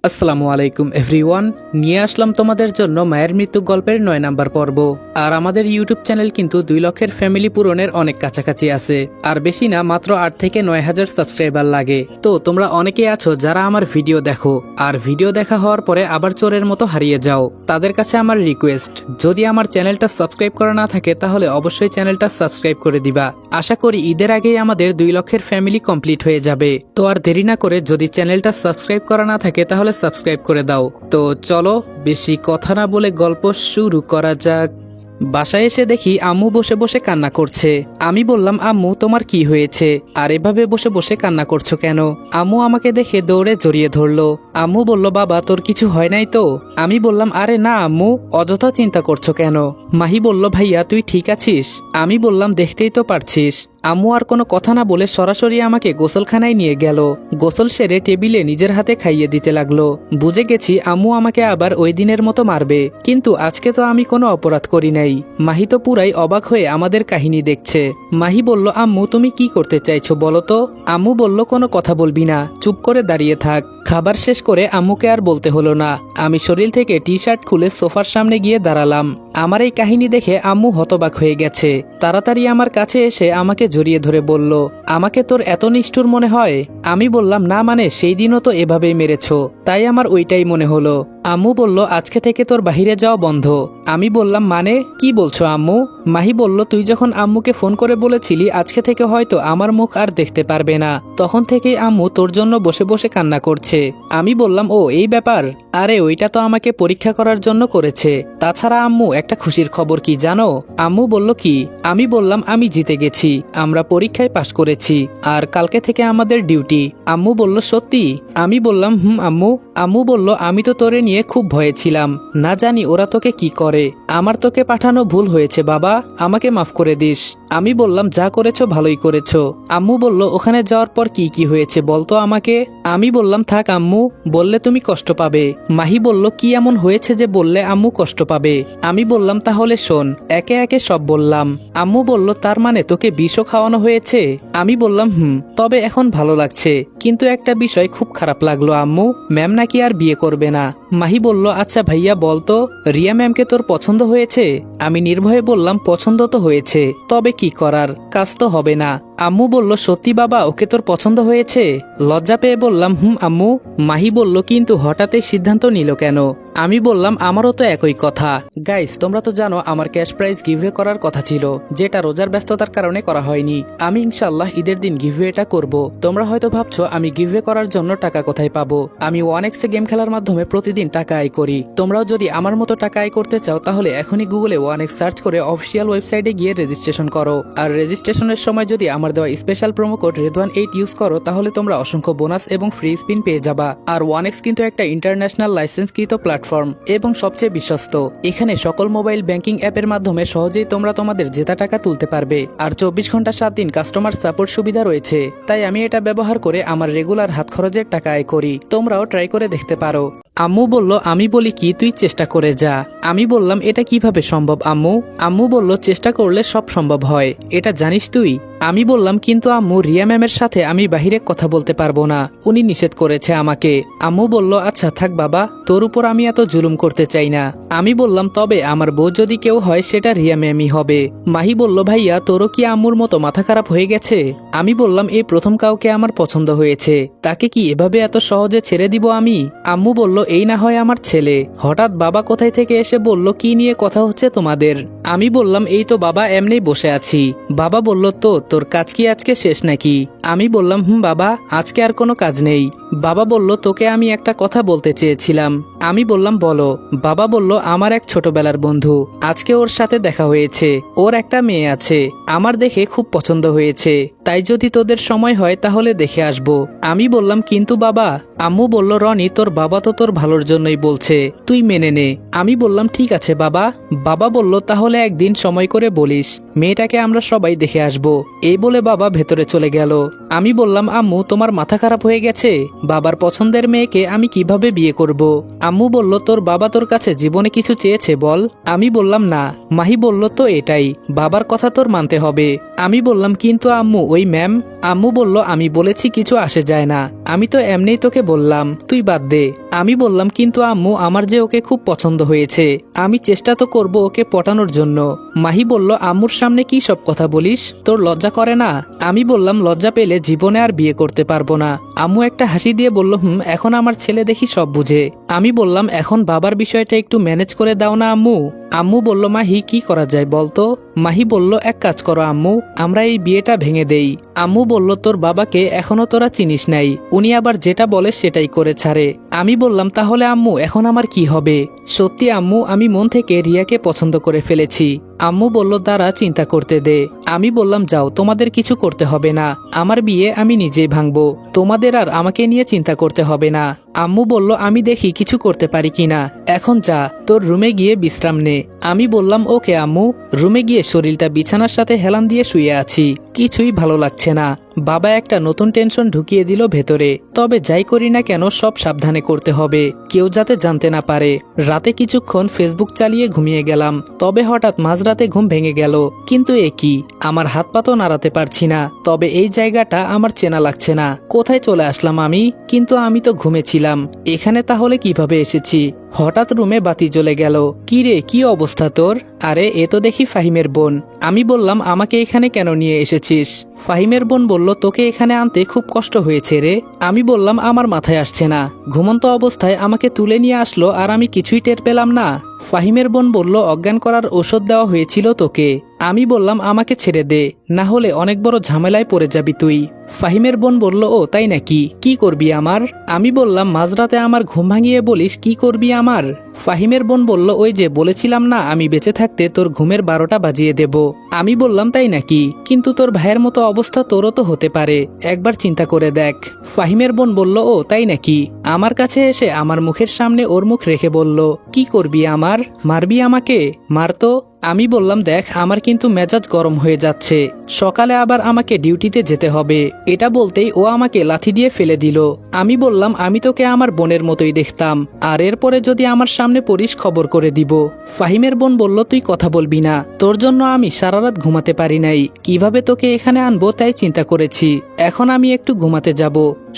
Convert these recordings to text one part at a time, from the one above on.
আসসালামু আলাইকুম এভরিওয়ান, নিয়ে আসলাম তোমাদের জন্য মায়ের মৃত্যু গল্পের ৯ নাম্বার পর্ব। আর আমাদের ইউটিউব চ্যানেল কিন্তু ২ লক্ষের ফ্যামিলি পূরণের অনেক কাছাকাছি আছে, আর বেশি না, মাত্র ৮ থেকে ৯ হাজার সাবস্ক্রাইবার লাগে। তো তোমরা অনেকেই আছো যারা আমার ভিডিও দেখো আর ভিডিও দেখা হওয়ার পরে আবার চোরের মতো হারিয়ে যাও। তাদের কাছে আমার রিকোয়েস্ট, যদি আমার চ্যানেলটা সাবস্ক্রাইব করা না থাকে তাহলে অবশ্যই চ্যানেলটা সাবস্ক্রাইব করে দিবা। আশা করি ঈদের আগেই আমাদের ২ লক্ষের ফ্যামিলি কমপ্লিট হয়ে যাবে। তো আর দেরি না করে, যদি চ্যানেলটা সাবস্ক্রাইব করা না থাকে তাহলে সাবস্ক্রাইব করে দাও। তো চলো বেশি কথা না বলে গল্প শুরু করা যাক। বাসায় এসে দেখি আম্মু বসে বসে কান্না করছে। আমি বললাম, আম্মু তোমার কি হয়েছে আর এভাবে বসে বসে কান্না করছো কেন? আম্মু আমাকে দেখে দৌড়ে জড়িয়ে ধরলো। আম্মু বলল, বাবা তোর কিছু হয় নাই তো? আমি বললাম, আরে না আম্মু, অযথা চিন্তা করছো কেন? মাহি বলল, ভাইয়া তুই ঠিক আছিস? আমি বললাম, দেখতেই তো পারছিস। আম্মু আর কোনো কথা না বলে সরাসরি আমাকে গোসলখানায় নিয়ে গেল। গোসল সেরে টেবিলে নিজের হাতে খাইয়ে দিতে লাগলো। বুঝে গেছি আম্মু আমাকে আবার ওই দিনের মতো মারবে, কিন্তু আজকে তো আমি কোনো অপরাধ করি নাই। মাহি তো পুরাই অবাক হয়ে আমাদের কাহিনী দেখছে। মাহি বলল, আম্মু তুমি কি করতে চাইছো বলো তো? আম্মু বলল, কোনো কথা বলবি না, চুপ করে দাঁড়িয়ে থাক। খাবার শেষ করে আম্মুকে আর বলতে হলো না। আমি শরীর থেকে টি শার্ট খুলে সোফার সামনে গিয়ে দাঁড়ালাম। আমার এই কাহিনী দেখে আম্মু হতবাক হয়ে গেছে। তাড়াতাড়ি আমার কাছে এসে আমাকে জড়িয়ে ধরে বলল, আমাকে তোর এত নিষ্ঠুর মনে হয়? আমি বললাম, না মানে সেই দিনও তো এভাবেই মেরেছো, তাই আমার ওইটাই মনে হলো। আম্মু বলল, আজকে থেকে তোর বাহিরে যাওয়া বন্ধ। আমি বললাম, মানে কি বলছো আম্মু? মাহি বলল, তুই যখন আম্মুকে ফোন করে বলেছিলি আজকে থেকে হয়তো আমার মুখ আর দেখতে পারবে না, তখন থেকেই আম্মু তোর জন্য বসে বসে কান্না করছে। আমি বললাম, ও এই ব্যাপার? আরে ওইটা তো আমাকে পরীক্ষা করার জন্য করেছে। তাছাড়া আম্মু একটা খুশির খবর কি জানো? আম্মু বলল, কি? আমি বললাম, আমি জিতে গেছি, আমরা পরীক্ষায় পাশ করেছি, আর কালকে থেকে আমাদের ডিউটি। আম্মু বলল, সত্যি? আমি বললাম, আম্মু। আম্মু বলল, আমি তো তোরে নিয়ে খুব ভয়ে ছিলাম, না জানি ওরা তোকে কি করে। আমার তোকে পাঠানো ভুল হয়েছে বাবা, আমাকে মাফ করে দিস। আমি বললাম, যা করেছো ভালোই করেছো। আম্মু বলল, ওখানে যাওয়ার পর কি কি হয়েছে বলতো আমাকে? আমি বললাম, থাক আম্মু, বললে তুমি কষ্ট পাবে। মাহি বলল, কি এমন হয়েছে যে বললে আম্মু কষ্ট পাবে? আমি বললাম, তাহলে শোন। একে একে সব বললাম। আম্মু বলল, তার মানে তোকে বিষও খাওয়ানো হয়েছে? আমি বললাম, তবে এখন ভালো লাগছে, কিন্তু একটা বিষয় খুব খারাপ লাগলো আম্মু, ম্যাম নাকি আর বিয়ে করবে না। মাহি বলল, আচ্ছা ভাইয়া বলতো, রিয়া ম্যামকে তোর পছন্দ হয়েছে? আমি নির্ভয়ে বললাম, পছন্দ তো হয়েছে, তবে কি করার, কাজ তো হবে না। আম্মু বলল, সত্যি বাবা ওকে তোর পছন্দ হয়েছে? লজ্জা পেয়ে বললাম, আম্মু। মাহি বলল, কিন্তু হঠাৎই সিদ্ধান্ত নিল কেন? আমি বললাম, আমারও তো একই কথা। গাইস তোমরা তো জানো আমার ক্যাশ প্রাইজ গিভওয়ে করার কথা ছিল, যেটা রোজার ব্যস্ততার কারণে করা হয়নি। আমি ইনশাআল্লাহ ঈদের দিন গিভওয়েটা করব। তোমরা হয়তো ভাবছো আমি গিভওয়ে করার জন্য টাকা কোথায় পাবো। আমি 1x গেম খেলার মাধ্যমে প্রতিদিন টাকা আয় করি। তোমরাও যদি আমার মতো টাকা আয় করতে চাও তাহলে এখনই গুগলে 1x সার্চ করে অফিসিয়াল ওয়েবসাইটে গিয়ে রেজিস্ট্রেশন করো। আর রেজিস্ট্রেশনের সময় যদি আমার দেওয়া স্পেশাল প্রোমো কোড রেদওয়ান8 ইউজ করো তাহলে তোমরা অসংখ্য বোনাস এবং ফ্রি স্পিন পেয়ে যাবা। আর 1x কিন্তু একটা ইন্টারন্যাশনাল লাইসেন্সকৃত প্ল্যাটফর্ম এবং সবচেয়ে বিশ্বস্ত। এখানে সকল মোবাইল ব্যাংকিং অ্যাপের মাধ্যমে সহজেই তোমরা তোমাদের জেতা টাকা তুলতে পারবে। আর 24 ঘন্টা 7 দিন কাস্টমার সাপোর্ট সুবিধা রয়েছে। তাই আমি এটা ব্যবহার করে আমার রেগুলার হাত খরচের টাকা আয় করি। তোমরাও ট্রাই করে দেখতে পারো। আম্মু বলল, আমি বলি কি, তুই চেষ্টা করে যা। আমি বললাম, এটা কিভাবে সম্ভব আম্মু? আম্মু বলল, চেষ্টা করলে সব সম্ভব হয়, এটা জানিস তুই? আমি বললাম, কিন্তু আম্মু রিয়া ম্যামের সাথে আমি বাহিরে কথা বলতে পারবো না, উনি নিষেধ করেছে আমাকে। আম্মু বলল, আচ্ছা থাক বাবা, তোর উপর আমি এত জুলুম করতে চাই না। আমি বললাম, তবে আমার বউ যদি কেউ হয় সেটা রিয়া ম্যামই হবে। মাহি বলল, ভাইয়া তোরও কি আম্মুর মতো মাথা খারাপ হয়ে গেছে? আমি বললাম, এই প্রথম কাউকে আমার পছন্দ হয়েছে, তাকে কি এভাবে এত সহজে ছেড়ে দিব আমি? আম্মু বলল, এই না হয় আমার ছেলে, হঠাৎ বাবা কোথায় থেকে এসে বলল, কি নিয়ে কথা হচ্ছে তোমাদের? আমি বললাম, এই তো বাবা এমনি বসে আছি। বাবা বলল, তো তোর কাজ কি আজকে শেষ নাকি? আমি বললাম, বাবা আজকে আর কোনো কাজ নেই। বাবা বলল, তোকে আমি একটা কথা বলতে চেয়েছিলাম। আমি বললাম, বলো। বাবা বলল, আমার এক ছোটবেলার বন্ধু, আজকে ওর সাথে দেখা হয়েছে, ওর একটা মেয়ে আছে, আমার দেখে খুব পছন্দ হয়েছে, তাই যদি তোদের সময় হয় তাহলে দেখে আসবো। আমি বললাম, কিন্তু বাবা। আম্মু বলল, রনি তোর বাবা তো তোর ভালোর জন্যই বলছে, তুই মেনে নে। আমি বললাম, ঠিক আছে বাবা। বাবা বলল, তাহলে একদিন সময় করে বলিস। মেয়েটাকে আমরা সবাই দেখে আসব। এই বলে বাবা ভেতরে চলে গেল। আমি বললাম, আম্মু তোমার মাথা খারাপ হয়ে গেছে? বাবার পছন্দের মেয়েকে আমি কিভাবে বিয়ে করব? আম্মু বলল, তোর বাবা তোর কাছে জীবনে কিছু চেয়েছে বল? আমি বললাম না। মাহি বলল, তো এটাই, বাবার কথা তোর মানতে হবে। আমি বললাম, কিন্তু আম্মু ওই ম্যাম। আম্মু বলল, আমি বলেছি কিছু আসে যায় না, আমি তো এমনিই তোকে বললাম, তুই বাদ দে। আমি বললাম, কিন্তু আম্মু আমার যে ওকে খুব পছন্দ হয়েছে, আমি চেষ্টা তো করব ওকে পটানোর জন্য। মাহি বলল, আম্মুর সামনে কি সব কথা বলিস? তোর লজ্জা করে না? আমি বললাম, লজ্জা পেলে জীবনে আর বিয়ে করতে পারবো না। আম্মু একটা হাসি দিয়ে বলল, এখন আমার ছেলে দেখি সব বুঝে। আমি বললাম, এখন বাবার বিষয়টা একটু ম্যানেজ করে দাও না আম্মু। আম্মু বলল, মাহি কি করা যায় বলতো? মাহি বলল, এক কাজ করো আম্মু, আমরা এই বিয়েটা ভেঙে দেই। আম্মু বলল, তোর বাবাকে এখনো তোরা চিনিস নাই, উনি আবার যেটা বলে সেটাই করে ছাড়ে। আমি বললাম, তাহলে আম্মু এখন আমার কি হবে? সত্যি আম্মু, আমি মন থেকে রিয়াকে পছন্দ করে ফেলেছি। আম্মু বলল, দাঁড়া চিন্তা করতে দে। আমি বললাম, যাও, তোমাদের কিছু করতে হবে না, আমার বিয়ে আমি নিজেই ভাঙবো, তোমাদের আর আমাকে নিয়ে চিন্তা করতে হবে না। আম্মু বলল, আমি দেখি কিছু করতে পারি কিনা, এখন যা, তোর রুমে গিয়ে বিশ্রাম নে। আমি বললাম, ওকে আম্মু। রুমে গিয়ে শরীরটা বিছানার সাথে হেলান দিয়ে শুয়ে আছি, কিছুই ভালো লাগছে না। বাবা একটা নতুন টেনশন ঢুকিয়ে দিল ভেতরে। তবে যাই করি না কেন সব সাবধানে করতে হবে, কেউ যাতে জানতে না পারে। রাতে কিছুক্ষণ ফেসবুক চালিয়ে ঘুমিয়ে গেলাম, তবে হঠাৎ মাঝরাতে ঘুম ভেঙে গেল। কিন্তু এ কি, আমার হাত পা তো নাড়াতে পারছি না, তবে এই জায়গাটা আমার চেনা লাগছে না। কোথায় চলে আসলাম আমি? কিন্তু আমি তো ঘুমেছিলাম, এখানে তাহলে কিভাবে এসেছি? হঠাৎ রুমে বাতি জ্বলে গেল। কি রে, কি অবস্থা তোর? আরে, এ তো দেখি ফাহিমের বোন। আমি বললাম, আমাকে এখানে কেন নিয়ে এসেছিস? ফাহিমের বোন বলল, তোকে এখানে আনতে খুব কষ্ট হয়েছে রে। আমি বললাম, আমার মাথায় আসছে না, ঘুমন্ত অবস্থায় আমাকে তুলে নিয়ে আসলো আর আমি কিছুই টের পেলাম না। ফাহিমের বোন বলল, অজ্ঞান করার ওষুধ দেওয়া হয়েছিল তোকে। আমি বললাম, আমাকে ছেড়ে দে, না হলে অনেক বড় ঝামেলায় পড়ে যাবি তুই। ফাহিমের বোন বলল, ও তাই নাকি, কি করবি আমার? আমি বললাম, মাঝরাতে আমার ঘুম ভাঙিয়ে বলিস কি করবি আমার? ফাহিমের বোন বলল, ওই যে বলেছিলাম না, আমি বেঁচে থাকতে তোর ঘুমের 12টা বাজিয়ে দেব। আমি বললাম, তাই নাকি, কিন্তু তোর ভাইয়ের মতো অবস্থা তোরও তো হতে পারে, একবার চিন্তা করে দেখ। ফাহিমের বোন বলল, ও তাই নাকি? আমার কাছে এসে আমার মুখের সামনে ওর মুখ রেখে বলল, কি করবি আমার? মারবি আমাকে? মারতো। আমি বললাম, দেখ, আমার কিন্তু মেজাজ গরম হয়ে যাচ্ছে, সকালে আবার আমাকে ডিউটিতে যেতে হবে। এটা বলতেই ও আমাকে লাথি দিয়ে ফেলে দিল। আমি বললাম, আমি তোকে আমার বোনের মতোই দেখতাম, আর এরপরে যদি আমার সামনে পড়িস খবর করে দিব। ফাহিমের বোন বলল, তুই কথা বলবি না, তোর জন্য আমি সারা রাত ঘুমাতে পারি নাই, কিভাবে তোকে এখানে আনবো তাই চিন্তা করেছি। এখন আমি একটু ঘুমাতে যাব,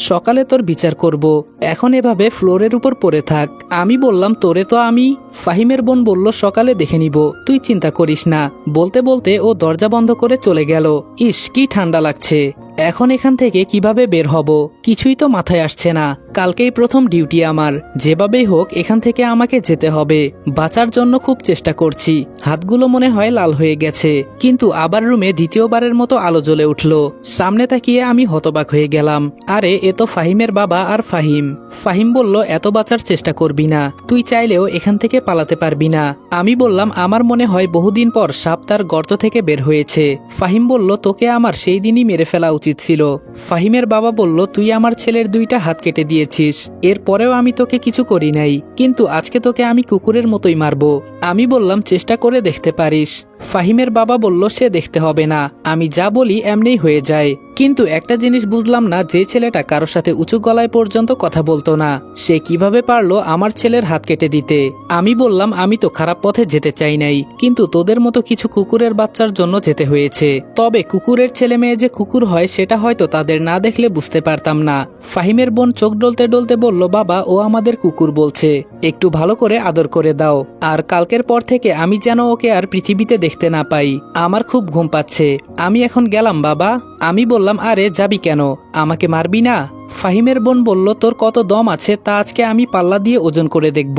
সকালে তোর বিচার করব, এখন এভাবে ফ্লোরের উপর পড়ে থাক। আমি বললাম, তোরে তো আমি। ফাহিমের বোন বলল, সকালে দেখে নিব, তুই চিন্তা করিস না। বলতে বলতে ও দরজা বন্ধ করে চলে গেল। ইস, কি ঠান্ডা লাগছে, এখন এখান থেকে কিভাবে বের হব কিছুই তো মাথায় আসছে না। কালকেই প্রথম ডিউটি আমার, যেভাবেই হোক এখান থেকে আমাকে যেতে হবে। বাঁচার জন্য খুব চেষ্টা করছি, হাতগুলো মনে হয় লাল হয়ে গেছে। কিন্তু আবার রুমে দ্বিতীয়বারের মতো আলো জ্বলে উঠল। সামনে তাকিয়ে আমি হতবাক হয়ে গেলাম। আরে, এ তো ফাহিমের বাবা আর ফাহিম। ফাহিম বলল, এত বাঁচার চেষ্টা করবি না, তুই চাইলেও এখান থেকে পালাতে পারবি না। আমি বললাম, আমার মনে হয় বহুদিন পর সাপ তার গর্ত থেকে বের হয়েছে। ফাহিম বলল, তোকে আমার সেই দিনই মেরে ফেলা উচিত ছিল। ফাহিমের বাবা বলল, তুই আমার ছেলের 2টা হাত কেটে দিয়েছিস, এরপরেও আমি তোকে কিছু করি নাই, কিন্তু আজকে তোকে আমি কুকুরের মতোই মারবো। আমি বললাম, চেষ্টা করে দেখতে পারিস। ফাহিমের বাবা বলল, সে দেখতে হবে না, আমি যা বলি এমনিই হয়ে যায়। কিন্তু একটা জিনিস বুঝলাম না, যে ছেলেটা কারোর সাথে উঁচু গলায় পর্যন্ত কথা বলতো না, সে কিভাবে পারলো আমার ছেলের হাত কেটে দিতে? আমি বললাম, আমি তো খারাপ পথে যেতে চাই নাই, কিন্তু তোদের মতো কিছু কুকুরের বাচ্চার জন্য যেতে হয়েছে। তবে কুকুরের ছেলে মেয়ে যে কুকুর হয় সেটা হয়তো তাদের না দেখলে বুঝতে পারতাম না। ফাহিমের বোন চোখ ডলতে ডলতে বলল, বাবা, ও আমাদের কুকুর বলছে, একটু ভালো করে আদর করে দাও, আর কালকের পর থেকে আমি যেন ওকে আর পৃথিবীতে দেখতে না পাই। আমার খুব ঘুম পাচ্ছে, আমি এখন গেলাম বাবা। আমি বললাম, আরে যাবি কেন, আমাকে মারবি না? ফাহিমের বোন বলল, তোর কত দম আছে তা আজকে আমি পাল্লা দিয়ে ওজন করে দেখব।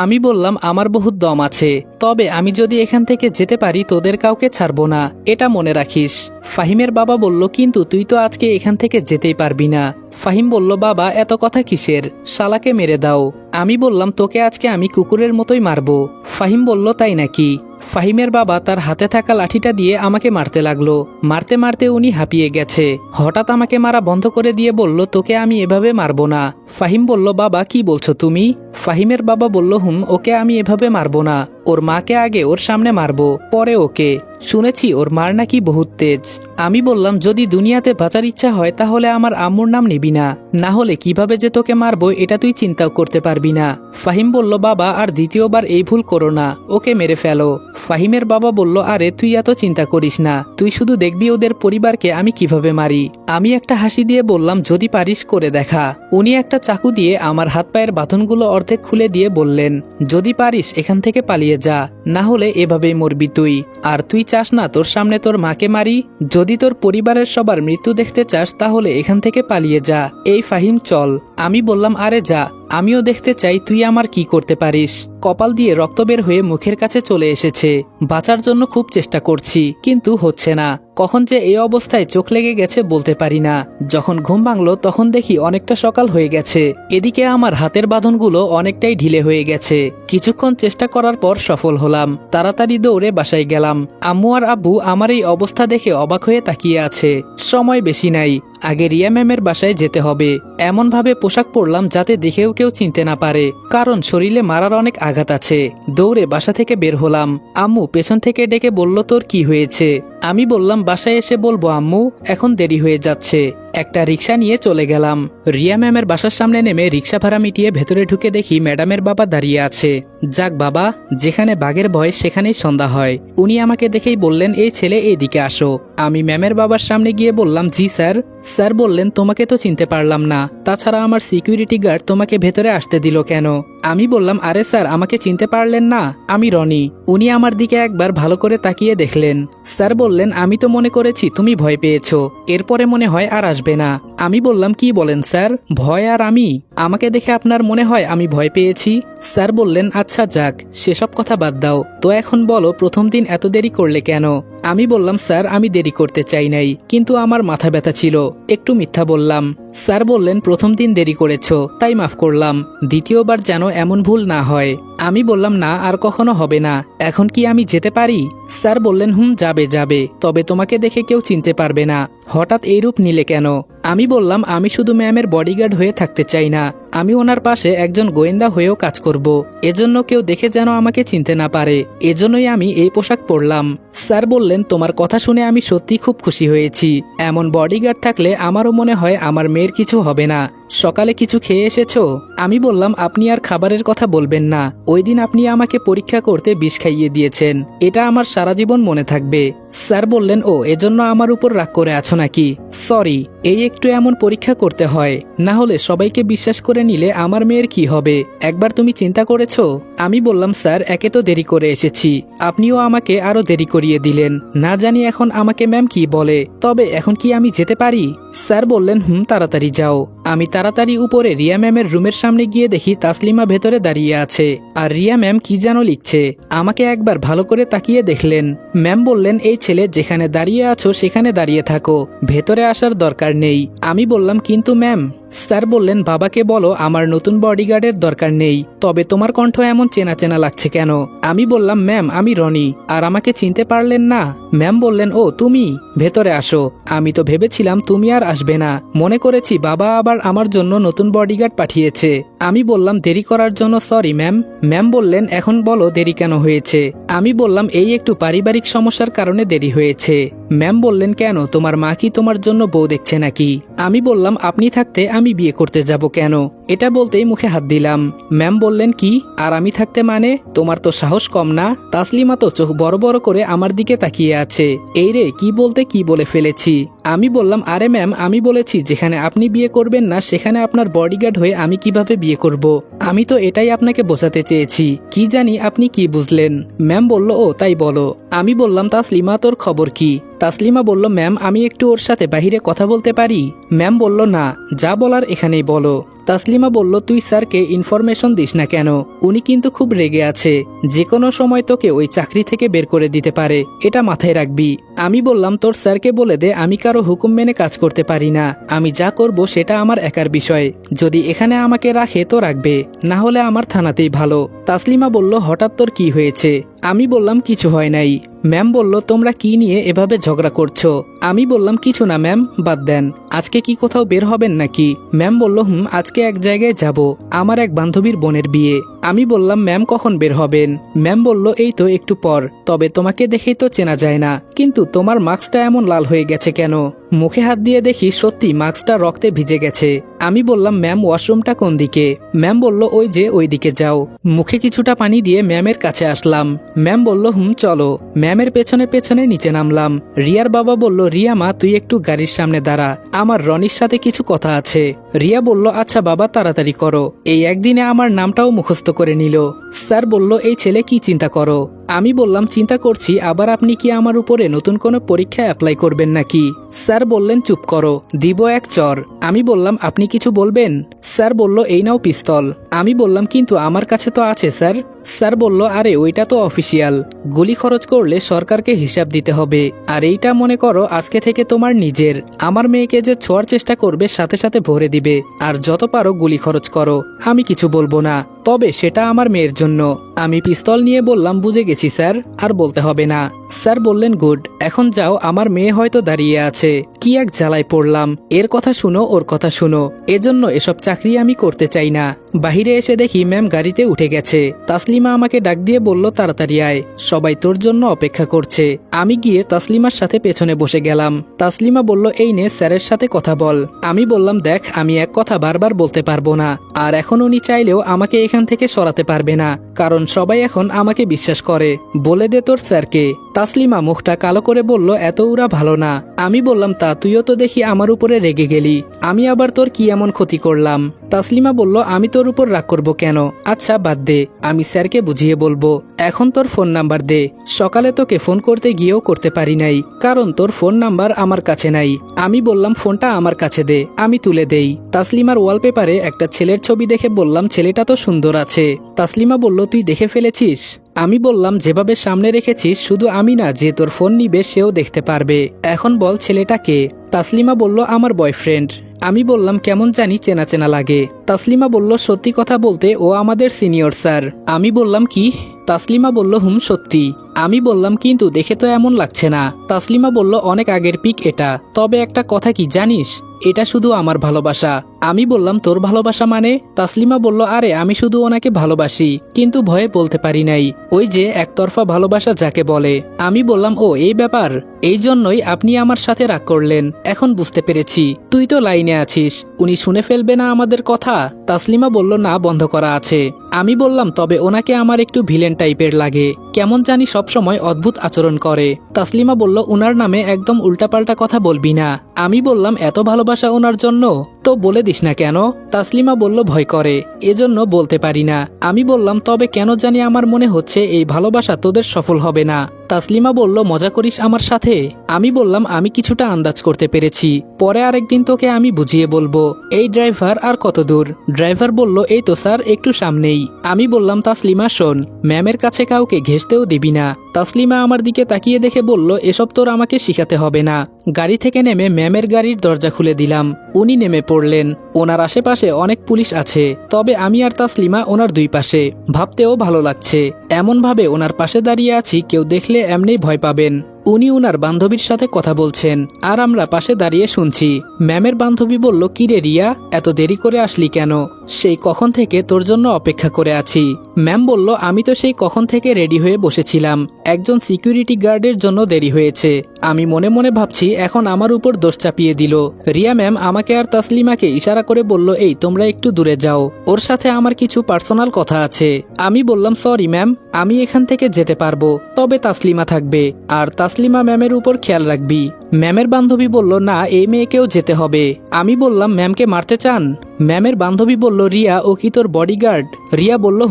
আমি বললাম, আমার বহুত দম আছে, তবে আমি যদি এখান থেকে যেতে পারি তোদের কাউকে ছাড়বো না, এটা মনে রাখিস। ফাহিমের বাবা বলল, কিন্তু তুই তো আজকে এখান থেকে যেতেই পারবি না। ফাহিম বলল, বাবা, এত কথা কিসের, শালাকে মেরে দাও। আমি বললাম, তোকে আজকে আমি কুকুরের মতোই মারবো। ফাহিম বলল, তাই নাকি? ফাহিমের বাবা তার হাতে থাকা লাঠিটা দিয়ে আমাকে মারতে লাগলো। মারতে মারতে উনি হাঁপিয়ে গেছে। হঠাৎ আমাকে মারা বন্ধ করে দিয়ে বলল, তোকে আমি এভাবে মারবো না। ফাহিম বলল, বাবা কি বলছো তুমি? ফাহিমের বাবা বলল, ওকে আমি এভাবে মারবো না, ওর মাকে আগে ওর সামনে মারবো, পরে ওকে। শুনেছি ওর মার নাকি বহুত তেজ। আমি বললাম যদি দুনিয়াতে বাঁচার ইচ্ছা হয় তাহলে আমার আম্মুর নাম নিবি না, না হলে কিভাবে যে তোকে মারবো এটা তুই চিন্তাও করতে পারবি না। ফাহিম বলল, বাবা আর দ্বিতীয়বার এই ভুল করো না, ওকে মেরে ফেলো। ফাহিমের বাবা বলল, আরে তুই এত চিন্তা করিস না, তুই শুধু দেখবি ওদের পরিবারকে আমি কিভাবে মারি। আমি একটা হাসি দিয়ে বললাম, যদি পারিস করে দেখা। উনি একটা চাকু দিয়ে আমার হাত পায়ের বাঁধনগুলো অর্ধেক খুলে দিয়ে বললেন, যদি পারিস এখান থেকে পালিয়ে যা, না হলে এভাবেই মরবি তুই। আর তুই চাস না তোর সামনে তোর মাকে মারি? যদি তোর পরিবারের সবার মৃত্যু দেখতে চাস তাহলে এখান থেকে পালিয়ে যা। এই ফাহিম চল। আমি বললাম, আরে যা, আমিও দেখতে চাই তুই আমার কি করতে পারিস। কপাল দিয়ে রক্ত বের হয়ে মুখের কাছে চলে এসেছে। বাঁচার জন্য খুব চেষ্টা করছি, কিন্তু হচ্ছে না। কখন যে এই অবস্থায় চোখ লেগে গেছে বলতে পারি না। যখন ঘুম ভাঙলো তখন দেখি অনেকটা সকাল হয়ে গেছে। এদিকে আমার হাতের বাঁধনগুলো অনেকটাই ঢিলে হয়ে গেছে। কিছুক্ষণ চেষ্টা করার পর সফল হলাম। তাড়াতাড়ি দৌড়ে বাসায় গেলাম। আম্মু আর আব্বু আমার এই অবস্থা দেখে অবাক হয়ে তাকিয়ে আছে। সময় বেশি নাই, আগে রিয়া ম্যামের বাসায় যেতে হবে। এমনভাবে পোশাক পরলাম যাতে দেখেও কেউ চিনতে না পারে, কারণ শরীরে মারার অনেক আঘাত আছে। দৌড়ে বাসা থেকে বের হলাম। আম্মু পেছন থেকে ডেকে বলল, তোর কি হয়েছে? আমি বললাম, বাসায় এসে বলবো আম্মু, এখন দেরি হয়ে যাচ্ছে। একটা রিক্সা নিয়ে চলে গেলাম। রিয়া ম্যামের বাসার সামনে নেমে রিক্সা ভাড়া মিটিয়ে ভেতরে ঢুকে দেখি ম্যাডামের বাবা দাঁড়িয়ে আছে। যাক বাবা, যেখানে বাঘের ভয় সেখানেই সন্ধ্যা হয়। উনি আমাকে দেখেই বললেন, এই ছেলে এইদিকে আসো। আমি ম্যামের বাবার সামনে গিয়ে বললাম, জি স্যার। স্যার বললেন, তোমাকে তো চিনতে পারলাম না, তাছাড়া আমার সিকিউরিটি গার্ড তোমাকে ভেতরে আসতে দিল কেন? আমি বললাম, আরে স্যার, আমাকে চিনতে পারলেন না, আমি রনি। উনি আমার দিকে একবার ভালো করে তাকিয়ে দেখলেন। স্যার বললেন, আমি তো মনে করেছি তুমি ভয় পেয়েছো, এরপরে মনে হয় আর আসবে না। আমি বললাম, কি বলেন স্যার, ভয় আর আমি? আমাকে দেখে আপনার মনে হয় আমি ভয় পেয়েছি? স্যার বললেন, আচ্ছা যাক, সেসব কথা বাদ দাও তো, এখন বলো প্রথম দিন এত দেরি করলে কেন? আমি বললাম, স্যার আমি দেরি করতে চাই নাই, কিন্তু আমার মাথা ব্যথা ছিল, একটু মিথ্যা বললাম। স্যার বললেন, প্রথম দিন দেরি করেছ তাই মাফ করলাম, দ্বিতীয়বার যেন এমন ভুল না হয়। আমি বললাম, না আর কখনো হবে না। এখন কি আমি যেতে পারি? স্যার বললেন, যাবে যাবে, তবে তোমাকে দেখে কেউ চিনতে পারবে না। হঠাৎ এই রূপ নিলে কেন? আমি বললাম, আমি শুধু ম্যামের বডিগার্ড হয়ে থাকতে চাই না, আমি ওনার পাশে একজন গোয়েন্দা হয়েও কাজ করব। এজন্য কেউ দেখে যেন আমাকে চিনতে না পারে, এজন্যই আমি এই পোশাক পরলাম। স্যার বললেন, তোমার কথা শুনে আমি সত্যি খুব খুশি হয়েছি। এমন বডিগার্ড থাকলে আমারও মনে হয় আমার মেয়ের কিছু হবে না। সকালে কিছু খেয়ে এসেছো? আমি বললাম, আপনি আর খাবারের কথা বলবেন না, ওই দিন আপনি আমাকে পরীক্ষা করতে বিষ খাইয়ে দিয়েছেন, এটা আমার সারা জীবন মনে থাকবে। স্যার বললেন, ও এজন্য আমার উপর রাগ করে আছো নাকি? সরি, এই একটু এমন পরীক্ষা করতে হয়, না হলে সবাইকে বিশ্বাস করে নিলে আমার মেয়ের কি হবে, একবার তুমি চিন্তা করেছো? আমি বললাম, স্যার একে তো দেরি করে এসেছি, আপনিও আমাকে আরো দেরি করিয়ে দিলেন, না জানি এখন আমাকে ম্যাম কি বলে, তবে এখন কি আমি যেতে পারি? স্যার বললেন, তাড়াতাড়ি যাও। আমি তাড়াতাড়ি উপরে রিয়া ম্যামের রুমের সামনে গিয়ে দেখি তাসলিমা ভেতরে দাঁড়িয়ে আছে, আর রিয়া ম্যাম কি যেন লিখছে। আমাকে একবার ভালো করে তাকিয়ে দেখলেন। ম্যাম বললেন, এই ছেলে যেখানে দাঁড়িয়ে আছো সেখানে দাঁড়িয়ে থাকো, ভেতরে আসার দরকার নেই। আমি বললাম, কিন্তু ম্যাম। স্যার বললেন, বাবাকে বলো আমার নতুন বডিগার্ডের দরকার নেই। তবে তোমার কণ্ঠ এমন চেনা চেনা লাগছে কেন? আমি বললাম, ম্যাম আমি রনি, আর আমাকে চিনতে পারলেন না? ম্যাম বললেন, ও তুমি, ভেতরে আসো। আমি তো ভেবেছিলাম তুমি আর আসবে না, মনে করেছি বাবা আবার আমার জন্য নতুন বডিগার্ড পাঠিয়েছে। আমি বললাম, দেরি করার জন্য সরি ম্যাম। ম্যাম বললেন, এখন বলো দেরি কেন হয়েছে? আমি বললাম, এই একটু পারিবারিক সমস্যার কারণে দেরি হয়েছে। ম্যাম বললেন, কেন, তোমার মা কি তোমার জন্য বউ দেখছে নাকি? আমি বললাম, আপনি থাকতে আমি বিয়ে করতে যাব কেন? এটা বলতেই মুখে হাত দিলাম। ম্যাম বললেন, কি আর আমি থাকতে মানে? তোমার তো সাহস কম না? তাসলিমা তো চোখ বড় বড় করে আমার দিকে তাকিয়ে আছে। এই রে, কি বলতে কি বলে ফেলেছি। আমি বললাম, আরে ম্যাম আমি বলেছি যেখানে আপনি বিয়ে করবেন না সেখানে আপনার বডিগার্ড হয়ে আমি কিভাবে বিয়ে করব? আমি তো এটাই আপনাকে বোঝাতে চেয়েছি, কি জানি আপনি কি বুঝলেন। ম্যাম বলল, ও তাই বলো। আমি বললাম, তাসলিমা তোর খবর কি? তাসলিমা বলল, ম্যাম আমি একটু ওর সাথে বাহিরে কথা বলতে পারি? ম্যাম বলল, না, যা বলার এখানেই বলো। তাসলিমা বলল, তুই স্যারকে ইনফরমেশন দিস না কেন? উনি কিন্তু খুব রেগে আছে, যে কোনো সময় তোকে ওই চাকরি থেকে বের করে দিতে পারে, এটা মাথায় রাখবি। আমি বললাম তোর স্যারকে বলে দে আমি কারো হুকুম মেনে কাজ করতে পারি না, আমি যা করব সেটা আমার একার বিষয়, যদি এখানে আমাকে রাখে তো রাখবে, না হলে আমার থানাতেই ভালো। তাসলিমা বলল হঠাৎ তোর কি হয়েছে? আমি বললাম কিছু হয় নাই। ম্যাম বলল তোমরা কি নিয়ে এভাবে ঝগড়া করছো? আমি বললাম কিছু না ম্যাম, বাদ দেন। আজকে কি কোথাও বের হবেন নাকি? ম্যাম বলল আজকে এক জায়গায় যাব, আমার এক বান্ধবীর বোনের বিয়ে। আমি বললাম ম্যাম কখন বের হবেন? ম্যাম বলল এই তো একটু পর, তবে তোমাকে দেখেই তো চেনা যায় না, কিন্তু তোমার মাস্কটা এমন লাল হয়ে গেছে কেন? মুখে হাত দিয়ে দেখি সত্যি মাস্কটা রক্তে ভিজে গেছে। আমি বললাম ম্যাম ওয়াশরুমটা কোন দিকে? ম্যাম বলল ওই যে ওই দিকে যাও। মুখে কিছুটা পানি দিয়ে ম্যামের কাছে আসলাম। ম্যাম বলল চলো। ম্যামের পেছনে পেছনে নিচে নামলাম। রিয়ার বাবা বলল রিয়া মা তুই একটু গাড়ির সামনে দাঁড়া, আমার রনির সাথে কিছু কথা আছে। রিয়া বলল আচ্ছা বাবা তাড়াতাড়ি করো। এই একদিনে আমার নামটাও মুখস্থ করে নিল। স্যার বলল এই ছেলে কি চিন্তা করো? আমি বললাম চিন্তা করছি আবার আপনি কি আমার উপরে নতুন কোনো পরীক্ষা অ্যাপ্লাই করবেন নাকি? স্যার বললেন চুপ করো, দিব এক চর। আমি বললাম আপনি কিছু বলবেন? স্যার বলল এই নাও পিস্তল। আমি বললাম কিন্তু আমার কাছে তো আছে স্যার। স্যার বলল আরে ওইটা তো অফিসিয়াল, গুলি খরচ করলে সরকারকে হিসাব দিতে হবে, আর এইটা মনে করো আজকে থেকে তোমার নিজের। আমার মেয়েকে যে ছোঁয়ার চেষ্টা করবে সাথে সাথে ভরে দিবে, আর যত পারো গুলি খরচ করো, আমি কিছু বলবো না, তবে সেটা আমার মেয়ের জন্য। আমি পিস্তল নিয়ে বললাম বুঝে গেছি স্যার, আর বলতে হবে না। স্যার বললেন গুড, এখন যাও, আমার মেয়ে হয়তো দাঁড়িয়ে আছে। কি এক জ্বালায় পড়লাম, এর কথা শুনো ওর কথা শুনো, এজন্য এসব চাকরি আমি করতে চাই না। বাহিরে এসে দেখি ম্যাম গাড়িতে উঠে গেছে। তাসলিমা আমাকে ডাক দিয়ে বলল তাড়াতাড়ি আয়, সবাই তোর জন্য অপেক্ষা করছে। আমি গিয়ে তাসলিমার সাথে পেছনে বসে গেলাম। তাসলিমা বলল এই নে স্যারের সাথে কথা বল। আমি বললাম দেখ আমি এক কথা বারবার বলতে পারবো না, আর এখন উনি চাইলেও আমাকে এখান থেকে সরাতে পারবে না, কারণ সবাই এখন আমাকে বিশ্বাস করে। বলে দে তোর স্যারকে। তাসলিমা মুখটা কালো করে বলল এত উরা ভালো না। আমি বললাম তা তুইও তো দেখি আমার উপরে রেগে গেলি, আমি আবার তোর কি এমন ক্ষতি করলাম? তাসলিমা বলল আমি তোর উপর রাগ করব কেন? আচ্ছা বাদ দে, আমি স্যারকে বুঝিয়ে বলবো। এখন তোর ফোন নাম্বার দে। সকালে তোকে ফোন করতে গিয়েও করতে পারি নাই, কারণ তোর ফোন নাম্বার আমার কাছে নাই। আমি বললাম ফোনটা আমার কাছে দে, আমি তুলে দেই। তাসলিমার ওয়ালপেপারে একটা ছেলের ছবি দেখে বললাম ছেলেটা তো সুন্দর আছে। তাসলিমা বলল তুই দেখে ফেলেছিস? আমি বললাম যেভাবে সামনে রেখেছিস, শুধু আমি না, যে তোর ফোন নিবে সেও দেখতে পারবে। এখন বল ছেলেটা কে? তাসলিমা বলল আমার বয়ফ্রেন্ড। আমি বললাম কেমন জানি চেনা চেনা লাগে। তাসলিমা বলল সত্যি কথা বলতে ও আমাদের সিনিয়র স্যার। আমি বললাম কি? তাসলিমা বলল সত্যি। আমি বললাম কিন্তু দেখে তো এমন লাগছে না। তাসলিমা বলল অনেক আগের পিক এটা, তবে একটা কথা কি জানিস, এটা শুধু আমার ভালোবাসা। আমি বললাম তোর ভালোবাসা মানে? তাসলিমা বলল আরে আমি শুধু ওনাকে ভালোবাসি, কিন্তু ভয়ে বলতে পারি নাই, ওই যে একতরফা ভালোবাসা যাকে বলে। আমি বললাম ও এই ব্যাপার, এই জন্যই আপনি আমার সাথে রাগ করলেন, এখন বুঝতে পেরেছি। তুই তো লাইনে আছিস, উনি শুনে ফেলবে না আমাদের কথা? তাসলিমা বলল না, বন্ধ করা আছে। আমি বললাম তবে ওনাকে আমার একটু ভিলেন টাইপের লাগে, কেমন জানি সবসময় অদ্ভুত আচরণ করে। তাসলিমা বলল উনার নামে একদম উল্টাপাল্টা কথা বলবি না। আমি বললাম এত ভালোবাসা ওনার জন্য, তো বলে দিস না কেন? তাসলিমা বলল ভয় করে, এজন্য বলতে পারি না। আমি বললাম তবে কেন জানি আমার মনে হচ্ছে এই ভালোবাসা তোদের সফল হবে না। তাসলিমা বলল মজা করিস আমার সাথে? আমি বললাম আমি কিছুটা আন্দাজ করতে পেরেছি, পরে আরেকদিন তোকে আমি বুঝিয়ে বলবো। এই ড্রাইভার আর কত দূর? ড্রাইভার বলল এই তো স্যার একটু সামনেই। আমি বললাম তাসলিমা শোন, ম্যামের কাছে কাউকে ঘেঁষতেও দিবি না। তাসলিমা আমার দিকে তাকিয়ে দেখে বলল এসব তোর আমাকে শিখাতে হবে না। গাড়ি থেকে নেমে ম্যামের গাড়ির দরজা খুলে দিলাম। উনি নেমে পড়লেন। ওনার আশেপাশে অনেক পুলিশ আছে, তবে আমি আর তাসলিমা ওনার দুই পাশে। ভাবতেও ভালো লাগছে, এমন ভাবে ওনার পাশে দাঁড়িয়ে আছি কেউ দেখলে এমনিই ভয় পাবেন। উনি উনার বান্ধবীর সাথে কথা বলছেন, আর আমরা পাশে দাঁড়িয়ে শুনছি। ম্যামের বান্ধবী বলল কিরে রিয়া, এত দেরি করে আসলি কেন? সেই কখন থেকে তোর জন্য অপেক্ষা করে আছি। ম্যাম বলল আমি তো সেই কখন থেকে রেডি হয়ে বসেছিলাম, একজন সিকিউরিটি গার্ডের জন্য দেরি হয়েছে। আমি মনে মনে ভাবছি এখন আমার উপর দোষ চাপিয়ে দিল। রিয়া ম্যাম আমাকে আর তাসলিমাকে ইশারা করে বলল এই তোমরা একটু দূরে যাও, ওর সাথে আমার কিছু পার্সোনাল কথা আছে। আমি বললাম সরি ম্যাম, আমি এখান থেকে যেতে পারবো, তবে তাসলিমা থাকবে, আর তাসলিমা ম্যামের উপর খেয়াল রাখবি। ম্যামের বান্ধবী বলল না এই মেয়েকেও যেতে হবে। আমি বললাম ম্যামকে মারতে চান? ম্যামের বান্ধবী বলল রিয়া ও কি তোর বডিগার্ড? রিয়া বলল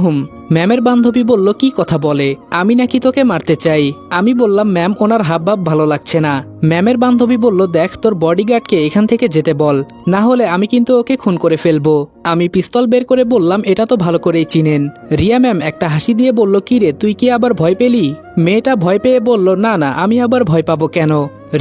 ম্যামের বান্ধবী বলল, কি কথা বলে, আমি নাকি তোকে মারতে চাই। আমি বললাম, ম্যাম ওনার হাবভাব ভালো লাগছে না। ম্যামের বান্ধবী বলল, দেখ তোর বডিগার্ডকে এখান থেকে যেতে বল, না হলে আমি কিন্তু ওকে খুন করে ফেলবো। আমি পিস্তল বের করে বললাম, এটা তো ভালো করেই চিনেন। রিয়া ম্যাম একটা হাসি দিয়ে বলল, কি রে তুই কি আবার ভয় পেলি? মেয়েটা ভয় পেয়ে বলল, না না আমি আবার ভয় পাবো কেন?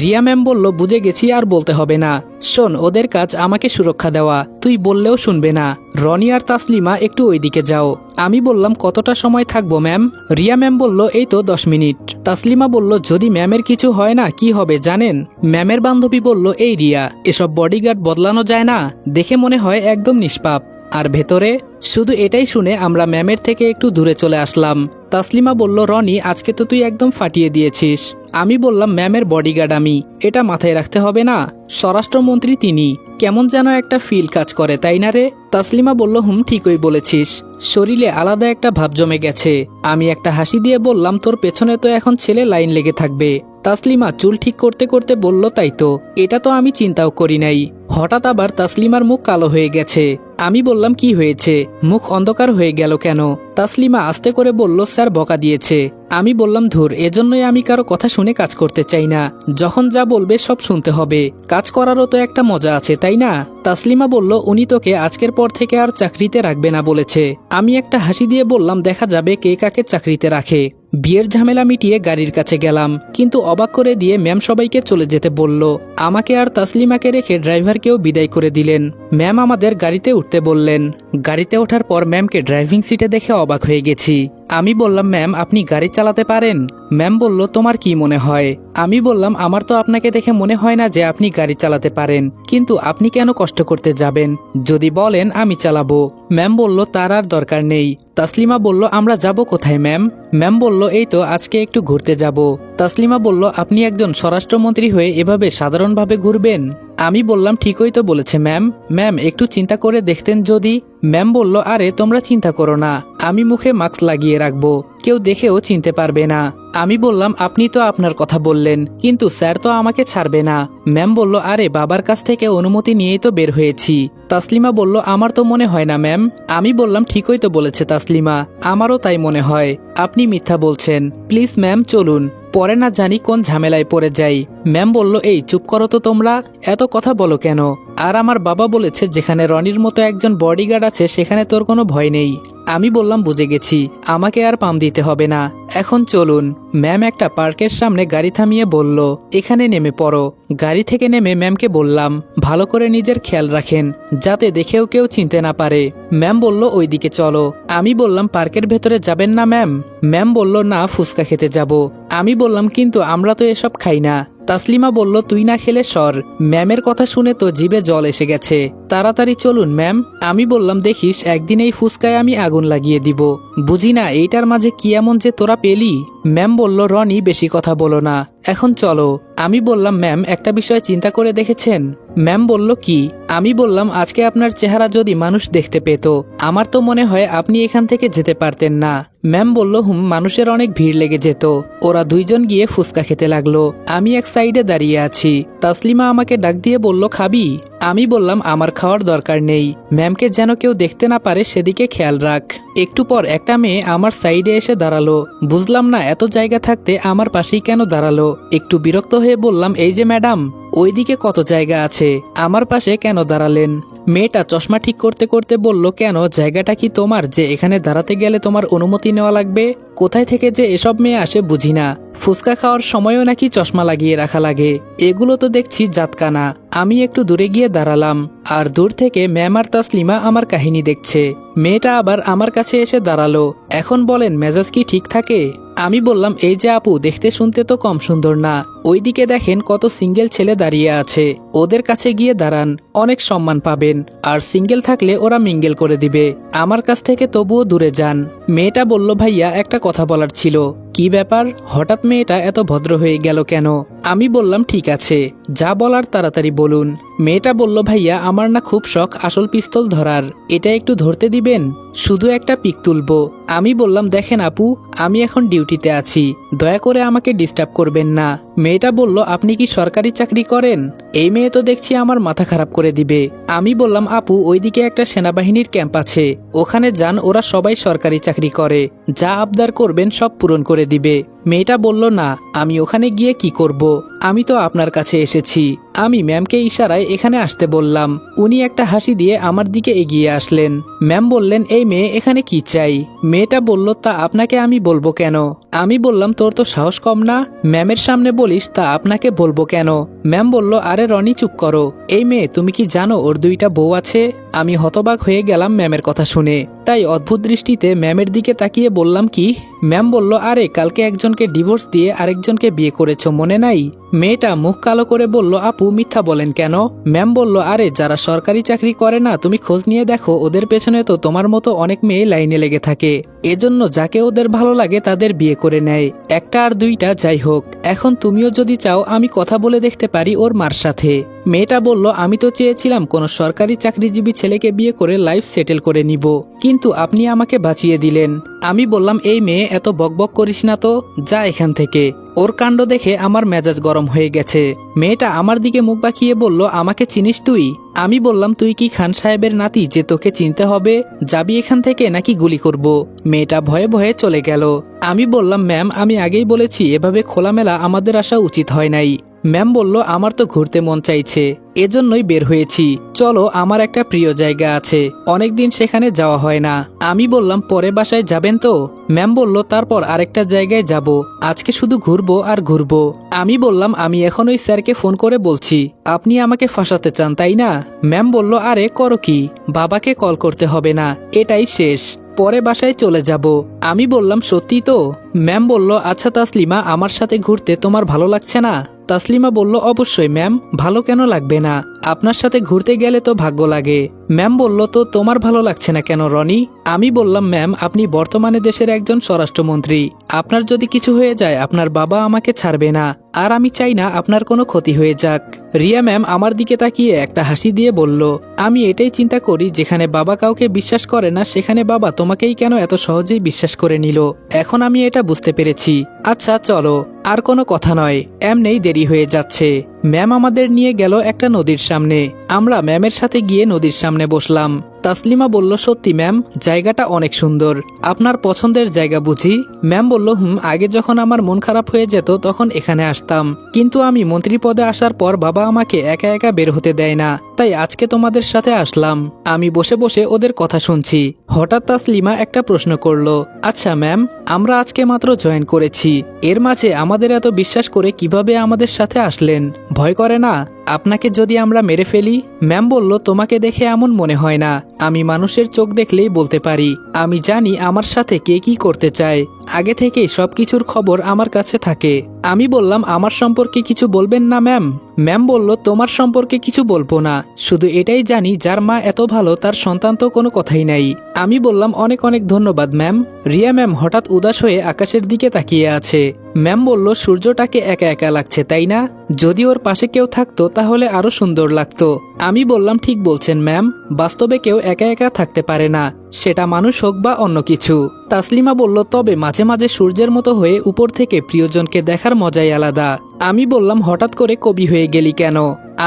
রিয়া ম্যাম বলল, বুঝে গেছি আর বলতে হবে না। শোন, ওদের কাজ আমাকে সুরক্ষা দেওয়া, তুই বললেও শুনবে না। রনি আর তাসলিমা একটু ওইদিকে যাও। আমি বললাম, কতটা সময় থাকবো ম্যাম? রিয়া ম্যাম বলল, এই তো 10 মিনিট। তাসলিমা বলল, যদি ম্যামের কিছু হয় না কি হবে জানেন? ম্যামের বান্ধবী বলল, এই রিয়া, এসব বডিগার্ড বদলানো যায় না, দেখে মনে হয় একদম নিষ্পাপ। আর ভেতরে? শুধু এটাই শুনে আমরা ম্যামের থেকে একটু দূরে চলে আসলাম। তাসলিমা বলল, রনি আজকে তো তুই একদম ফাটিয়ে দিয়েছিস। আমি বললাম, ম্যামের বডিগার্ড আমি, এটা মাথায় রাখতে হবে না? স্বরাষ্ট্রমন্ত্রী তিনি, কেমন যেন একটা ফিল কাজ করে, তাই না রে? তাসলিমা বলল, হুম ঠিকই বলেছিস। শরীরে আলাদা একটা ভাব জমে গেছে। আমি একটা হাসি দিয়ে বললাম, তোর পেছনে তো এখন ছেলে লাইন লেগে থাকবে। তাসলিমা চুল ঠিক করতে করতে বলল, তাই তো, এটা তো আমি চিন্তাও করি নাই। হঠাৎ আবার তাসলিমার মুখ কালো হয়ে গেছে। আমি বললাম, কি হয়েছে, মুখ অন্ধকার হয়ে গেল কেন? তাসলিমা আস্তে করে বলল, স্যার বকা দিয়েছে। আমি বললাম, ধুর, এজন্যই আমি কারো কথা শুনে কাজ করতে চাই না। যখন যা বলবে সব শুনতে হবে, কাজ করারও তো একটা মজা আছে, তাই না? তাসলিমা বলল, উনি তোকে আজকের পর থেকে আর চাকরিতে রাখবে না বলেছে। আমি একটা হাসি দিয়ে বললাম, দেখা যাবে কে কাকে চাকরিতে রাখে। বিয়ের ঝামেলা মিটিয়ে গাড়ির কাছে গেলাম, কিন্তু অবাক করে দিয়ে ম্যাম সবাইকে চলে যেতে বলল। আমাকে আর তাসলিমাকে রেখে ড্রাইভারকেও বিদায় করে দিলেন। ম্যাম আমাদের গাড়িতে উঠতে বললেন। গাড়িতে ওঠার পর ম্যামকে ড্রাইভিং সিটে দেখে অবাক হয়ে গেছি। আমি বললাম, ম্যাম আপনি গাড়ি চালাতে পারেন? ম্যাম বলল, তোমার কি মনে হয়? আমি বললাম, আমার তো আপনাকে দেখে মনে হয় না যে আপনি গাড়ি চালাতে পারেন, কিন্তু আপনি কেন কষ্ট করতে যাবেন? যদি বলেন আমি চালাবো। ম্যাম বলল, তার আর দরকার নেই। তাসলিমা বলল, আমরা যাব কোথায় ম্যাম? ম্যাম বলল, এই তো আজকে একটু ঘুরতে যাব। তাসলিমা বলল, আপনি একজন স্বরাষ্ট্রমন্ত্রী হয়ে এভাবে সাধারণভাবে ঘুরবেন? আমি বললাম, ঠিকই তো বলেছে ম্যাম। ম্যাম একটু চিন্তা করে দেখতেন যদি। ম্যাম বলল, আরে তোমরা চিন্তা করো না, আমি মুখে মাস্ক লাগিয়ে রাখবো, কেউ দেখেও চিনতে পারবে না। আমি বললাম, আপনি তো আপনার কথা বললেন, কিন্তু স্যার তো আমাকে ছাড়বে না। ম্যাম বলল, আরে বাবার কাছ থেকে অনুমতি নিয়েই তো বের হয়েছি। তাসলিমা বলল, আমার তো মনে হয় না ম্যাম। আমি বললাম, ঠিকই তো বলেছে তাসলিমা, আমারও তাই মনে হয়, আপনি মিথ্যা বলছেন। প্লিজ ম্যাম চলুন, পরে না জানি কোন ঝামেলায় পড়ে যাই। ম্যাম বলল, এই চুপ করো তো তোমরা, এত কথা বলো কেন? আর আমার বাবা বলেছে যেখানে রনির মতো একজন বডিগার্ড আছে সেখানে তোর কোনো ভয় নেই। আমি বললাম, বুঝে গেছি, আমাকে আর পাম দিতে হবে না, এখন চলুন। ম্যাম একটা পার্কের সামনে গাড়ি থামিয়ে বলল, এখানে নেমে পড়ো। গাড়ি থেকে নেমে ম্যামকে বললাম, ভালো করে নিজের খেয়াল রাখেন, যাতে দেখেও কেউ চিনতে না পারে। ম্যাম বলল, ওইদিকে চলো। আমি বললাম, পার্কের ভেতরে যাবেন না ম্যাম? ম্যাম বলল, না ফুচকা খেতে যাব। আমি বললাম, কিন্তু আমরা তো এসব খাই না। তাসলিমা বলল, তুই না খেলে সর। ম্যামের কথা শুনে তো জিভে জল এসে গেছে। তাড়াতাড়ি চলুন ম্যাম। আমি বললাম, দেখিস একদিন এই ফুসকায় আমি আগুন লাগিয়ে দিব। বুঝি না এইটার মাঝে কি এমন যে তোরা পেলি? ম্যাম বলল, রনি বেশি কথা বলো না, এখন চলো। আমি বললাম, ম্যাম একটা বিষয় চিন্তা করে দেখেছেন? ম্যাম বলল, কি? আমি বললাম, আজকে আপনার চেহারা যদি মানুষ দেখতে পেত, আমার তো মনে হয় আপনি এখান থেকে যেতে পারতেন না। ম্যাম বলল, মানুষের অনেক ভিড় লেগে যেত। ওরা দুইজন গিয়ে ফুচকা খেতে লাগলো, আমি এক সাইডে দাঁড়িয়ে আছি। তাসলিমা আমাকে ডাক দিয়ে বলল, খাবি? আমি বললাম, আমার খাওয়ার দরকার নেই, ম্যামকে যেন কেউ দেখতে না পারে সেদিকে খেয়াল রাখ। একটু পর একটা মেয়ে আমার সাইডে এসে দাঁড়ালো। বুঝলাম না এত জায়গা থাকতে আমার পাশেই কেন দাঁড়ালো। একটু বিরক্ত হয়ে বললাম, এই যে ম্যাডাম, ওইদিকে কত জায়গা আছে, আমার পাশে কেন দাঁড়ালেন? মেয়েটা চশমা ঠিক করতে করতে বলল, কেন, জায়গাটা কি তোমার যে এখানে দাঁড়াতে গেলে তোমার অনুমতি নেওয়া লাগবে? কোথায় থেকে যে এসব মেয়ে আসে বুঝি না। ফুচকা খাওয়ার সময়ও নাকি চশমা লাগিয়ে রাখা লাগে, এগুলো তো দেখছি জাতকানা। আমি একটু দূরে গিয়ে দাঁড়ালাম, আর দূর থেকে ম্যাম আর তাসলিমা আমার কাহিনী দেখছে। মেয়েটা আবার আমার কাছে এসে দাঁড়ালো। এখন বলেন, মেজাজ কি ঠিক থাকে? আমি বললাম, এই যে আপু, দেখতে শুনতে তো কম সুন্দর না, ওইদিকে দেখেন কত সিঙ্গেল ছেলে দাঁড়িয়ে আছে, ওদের কাছে গিয়ে দাঁড়ান, অনেক সম্মান পাবেন, আর সিঙ্গেল থাকলে ওরা মিঙ্গেল করে দিবে, আমার কাছ থেকে তবুও দূরে যান। মেয়েটা বলল, ভাইয়া একটা কথা বলার ছিল। কি ব্যাপার, হঠাৎ মেয়েটা এত ভদ্র হয়ে গেল কেন? আমি বললাম ঠিক আছে, যা বলার তাড়াতাড়ি বলুন। মেয়েটা বলল, ভাইয়া আমার না খুব শখ আসল পিস্তল ধরার, এটা একটু ধরতে দিবেন? শুধু একটা পিক তুলবো। আমি বললাম, দেখেন আপু, আমি এখন ডিউটিতে আছি, দয়া করে আমাকে ডিস্টার্ব করবেন না। মেয়েটা বলল, আপনি কি সরকারি চাকরি করেন? এই মেয়ে তো দেখছি আমার মাথা খারাপ করে দিবে। আমি বললাম, আপু ওইদিকে একটা সেনাবাহিনীর ক্যাম্প আছে, ওখানে যান, ওরা সবাই সরকারি চাকরি করে, যা আবদার করবেন সব পূরণ করে দিবে। মেয়েটা বলল, না আমি ওখানে গিয়ে কি করব, আমি তো আপনার কাছে এসেছি। আমি ম্যামকে ইশারায় এখানে আসতে বললাম। উনি একটা হাসি দিয়ে আমার দিকে এগিয়ে আসলেন। ম্যাম বললেন, এই মেয়ে এখানে কি চাই? মেয়েটা বলল, তা আপনাকে আমি বলবো কেন? আমি বললাম, তোর তো সাহস কম না, ম্যামের সামনে বলিস, তা আপনাকে বলবো কেন? ম্যাম বলল, আরে রনি চুপ করো। এই মেয়ে তুমি কি জানো ওর 2টা বউ আছে? আমি হতবাক হয়ে গেলাম ম্যামের কথা শুনে, তাই অদ্ভুত দৃষ্টিতে ম্যামের দিকে তাকিয়ে বললাম, কি? ম্যাম বলল, আরে কালকে একজনকে ডিভোর্স দিয়ে আরেকজনকে বিয়ে করেছো, মনে নাই? মেয়েটা মুখ কালো করে বলল, আপু মিথ্যা বলেন কেন? ম্যাম বলল, আরে যারা সরকারি চাকরি করে না, তুমি খোঁজ নিয়ে দেখো, ওদের পেছনে তো তোমার মতো অনেক মেয়ে লাইনে লেগে থাকে, এজন্য যাকে ওদের ভালো লাগে তাদের বিয়ে করে নেয়, একটা আর 2টা যাই হোক। এখন তুমিও যদি চাও আমি কথা বলে দেখতে পারি ওর মার সাথে। মেয়েটা বলল, আমি তো চেয়েছিলাম কোনো সরকারি চাকরিজীবী ছেলেকে বিয়ে করে লাইফ সেটেল করে নিব, কিন্তু আপনি আমাকে বাঁচিয়ে দিলেন। আমি বললাম, এই মেয়ে এত বকবক করিস না তো, যা এখান থেকে। ওর কাণ্ড দেখে আমার মেজাজ গরম হয়ে গেছে। মেয়েটা আমার দিকে মুখ বাঁকিয়ে বলল, আমাকে চিনিস তুই? আমি বললাম, তুই কি খান সাহেবের নাতি যে তোকে চিনতে হবে? যাবি এখান থেকে নাকি গুলি করব? মেয়েটা ভয়ে ভয়ে চলে গেল। আমি বললাম, ম্যাম আমি আগেই বলেছি, এভাবে খোলামেলা আমাদের আসা উচিত হয় নাই। ম্যাম বলল, আমার তো ঘুরতে মন চাইছে, এজন্যই বের হয়েছি, চলো আমার একটা প্রিয় জায়গা আছে, অনেকদিন সেখানে যাওয়া হয় না। আমি বললাম, পরে বাসায় যাবেন তো? ম্যাম বলল, তারপর আরেকটা জায়গায় যাব, আজকে শুধু ঘুরবো আর ঘুরবো। আমি বললাম, আমি এখন ওই স্যারকে ফোন করে বলছি, আপনি আমাকে ফাঁসাতে চান তাই না? ম্যাম বলল, আরে করো কি, বাবাকে কল করতে হবে না, এটাই শেষ, পরে বাসায় চলে যাব। আমি বললাম, সত্যি তো? ম্যাম বলল, আচ্ছা তাসলিমা, আমার সাথে ঘুরতে তোমার ভালো লাগছে না? তাসলিমা বলল, অবশ্যই ম্যাম, ভালো কেন লাগবে না, আপনার সাথে ঘুরতে গেলে তো ভাগ্য লাগে। ম্যাম বলল, তো তোমার ভালো লাগছে না কেন রনি? আমি বললাম, ম্যাম আপনি বর্তমানে দেশের একজন স্বরাষ্ট্রমন্ত্রী, আপনার যদি কিছু হয়ে যায় আপনার বাবা আমাকে ছাড়বে না, আর আমি চাই না আপনার কোনো ক্ষতি হয়ে যাক। রিয়া ম্যাম আমার দিকে তাকিয়ে একটা হাসি দিয়ে বলল, আমি এটাই চিন্তা করি, যেখানে বাবা কাউকে বিশ্বাস করে না সেখানে বাবা তোমাকেই কেন এত সহজেই বিশ্বাস করে নিল, এখন আমি এটা বুঝতে পেরেছি। আচ্ছা চলো, আর কোনো কথা নয়, এমনেই দেরি হয়ে যাচ্ছে। ম্যাম আমাদের নিয়ে গেল একটা নদীর সামনে। আমরা ম্যামের সাথে গিয়ে নদীর সামনে বসলাম। তাসলিমা বলল, সত্যি ম্যাম, জায়গাটা অনেক সুন্দর, আপনার পছন্দের জায়গা বুঝি? ম্যাম বলল, আগে যখন আমার মন খারাপ হয়ে যেত তখন এখানে আসতাম, কিন্তু আমি মন্ত্রী পদে আসার পর বাবা আমাকে একা একা বের হতে দেয় না, তাই আজকে তোমাদের সাথে আসলাম। আমি বসে বসে ওদের কথা শুনছি। হঠাৎ তাসলিমা একটা প্রশ্ন করলো, আচ্ছা ম্যাম, আমরা আজকে মাত্র জয়েন করেছি, এর মাঝে আমাদের এত বিশ্বাস করে কিভাবে আমাদের সাথে আসলেন? ভয় করে না আপনাকে যদি আমরা মেরে ফেলি? ম্যাম বলল, তোমাকে দেখে এমন মনে হয় না, আমি মানুষের চোখ দেখলেই বলতে পারি, আমি জানি আমার সাথে কে কি করতে চায়, আগে থেকেই সবকিছুর খবর আমার কাছে থাকে। আমি বললাম, আমার সম্পর্কে কিছু বলবেন না ম্যাম? ম্যাম বলল, তোমার সম্পর্কে কিছু বলবো না, শুধু এটাই জানি যার মা এত ভালো তার সন্তান তো কোনো কথাই নাই। আমি বললাম, অনেক অনেক ধন্যবাদ ম্যাম। রিয়া ম্যাম হঠাৎ উদাস হয়ে আকাশের দিকে তাকিয়ে আছে। ম্যাম বলল, সূর্যটাকে একা একা লাগছে তাই না? যদি ওর পাশে কেউ থাকতো তাহলে আরো সুন্দর লাগতো। আমি বললাম, ঠিক বলছেন ম্যাম, বাস্তবে কেউ একা একা থাকতে পারে না, সেটা মানুষ হোক বা অন্য কিছু। তাসলিমা বলল, তবে মাঝে মাঝে সূর্যের মতো হয়ে উপর থেকে প্রিয়জনকে দেখার মজাই আলাদা। আমি বললাম, হঠাৎ করে কবি হয়ে গেলি কেন?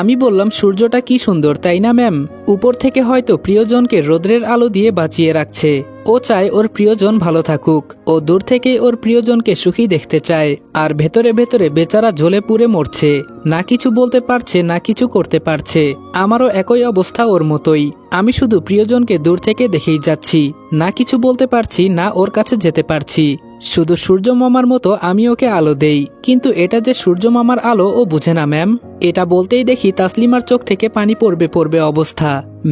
আমি বললাম, সূর্যটা কি সুন্দর তাই না ম্যাম? উপর থেকে হয়তো প্রিয়জনকে রোদ্রের আলো দিয়ে বাঁচিয়ে রাখছে, ও চায় ওর প্রিয়জন ভালো থাকুক, ও দূর থেকে ওর প্রিয়জনকে সুখী দেখতে চায়, আর ভেতরে ভেতরে বেচারা জ্বলে পুড়ে মরছে, না কিছু বলতে পারছে না কিছু করতে পারছে। আমারও একই অবস্থা ওর মতোই, আমি শুধু প্রিয়জনকে দূর থেকে দেখেই যাচ্ছি, না কিছু বলতে পারছি না ওর কাছে যেতে পারছি। শুধু সূর্য মামার মতো আমি ওকে আলো দেই, কিন্তু এটা যে সূর্য মামার আলো ও বুঝে না ম্যাম। এটা বলতেই দেখি তাসলিমার চোখ থেকে পানি পড়বে পড়বে অবস্থা।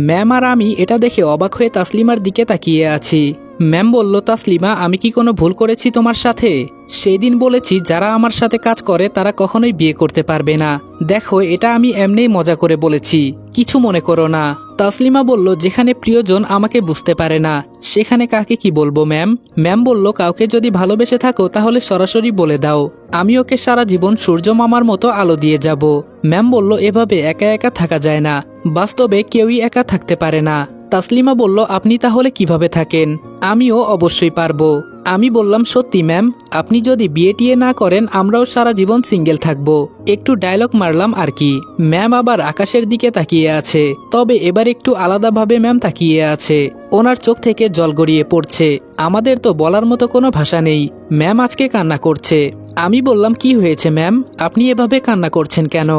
ম্যাম আর আমি এটা দেখে অবাক হয়ে তাসলিমার দিকে তাকিয়ে আছি। ম্যাম বলল, তাসলিমা আমি কি কোনো ভুল করেছি তোমার সাথে? সেই দিন বলেছি যারা আমার সাথে কাজ করে তারা কখনোই বিয়ে করতে পারবে না, দেখো এটা আমি এমনিই মজা করে বলেছি, কিছু মনে করো না। তাসলিমা বলল, যেখানে প্রিয়জন আমাকে বুঝতে পারে না সেখানে কাকে কি বলবো ম্যাম? ম্যাম বলল, কাউকে যদি ভালোবেসে থাকো তাহলে সরাসরি বলে দাও, আমি ওকে সারা জীবন সূর্য মামার মতো আলো দিয়ে যাব। ম্যাম বলল, এভাবে একা একা থাকা যায় না, বাস্তবে কেউই একা থাকতে পারে না। তাসলিমা বলল, আপনি তাহলে কিভাবে থাকেন? আমিও অবশ্যই পারবো। আমি বললাম, সত্যি ম্যাম, আপনি যদি বিয়ে টিয়ে না করেন আমরাও সারা জীবন সিঙ্গেল থাকবো। একটু ডায়লগ মারলাম আর কি। ম্যাম আবার আকাশের দিকে তাকিয়ে আছে, তবে এবার একটু আলাদাভাবে ম্যাম তাকিয়ে আছে। ওনার চোখ থেকে জল গড়িয়ে পড়ছে। আমাদের তো বলার মতো কোনো ভাষা নেই। ম্যাম আজকে কান্না করছে। আমি বললাম, কি হয়েছে ম্যাম, আপনি এভাবে কান্না করছেন কেন?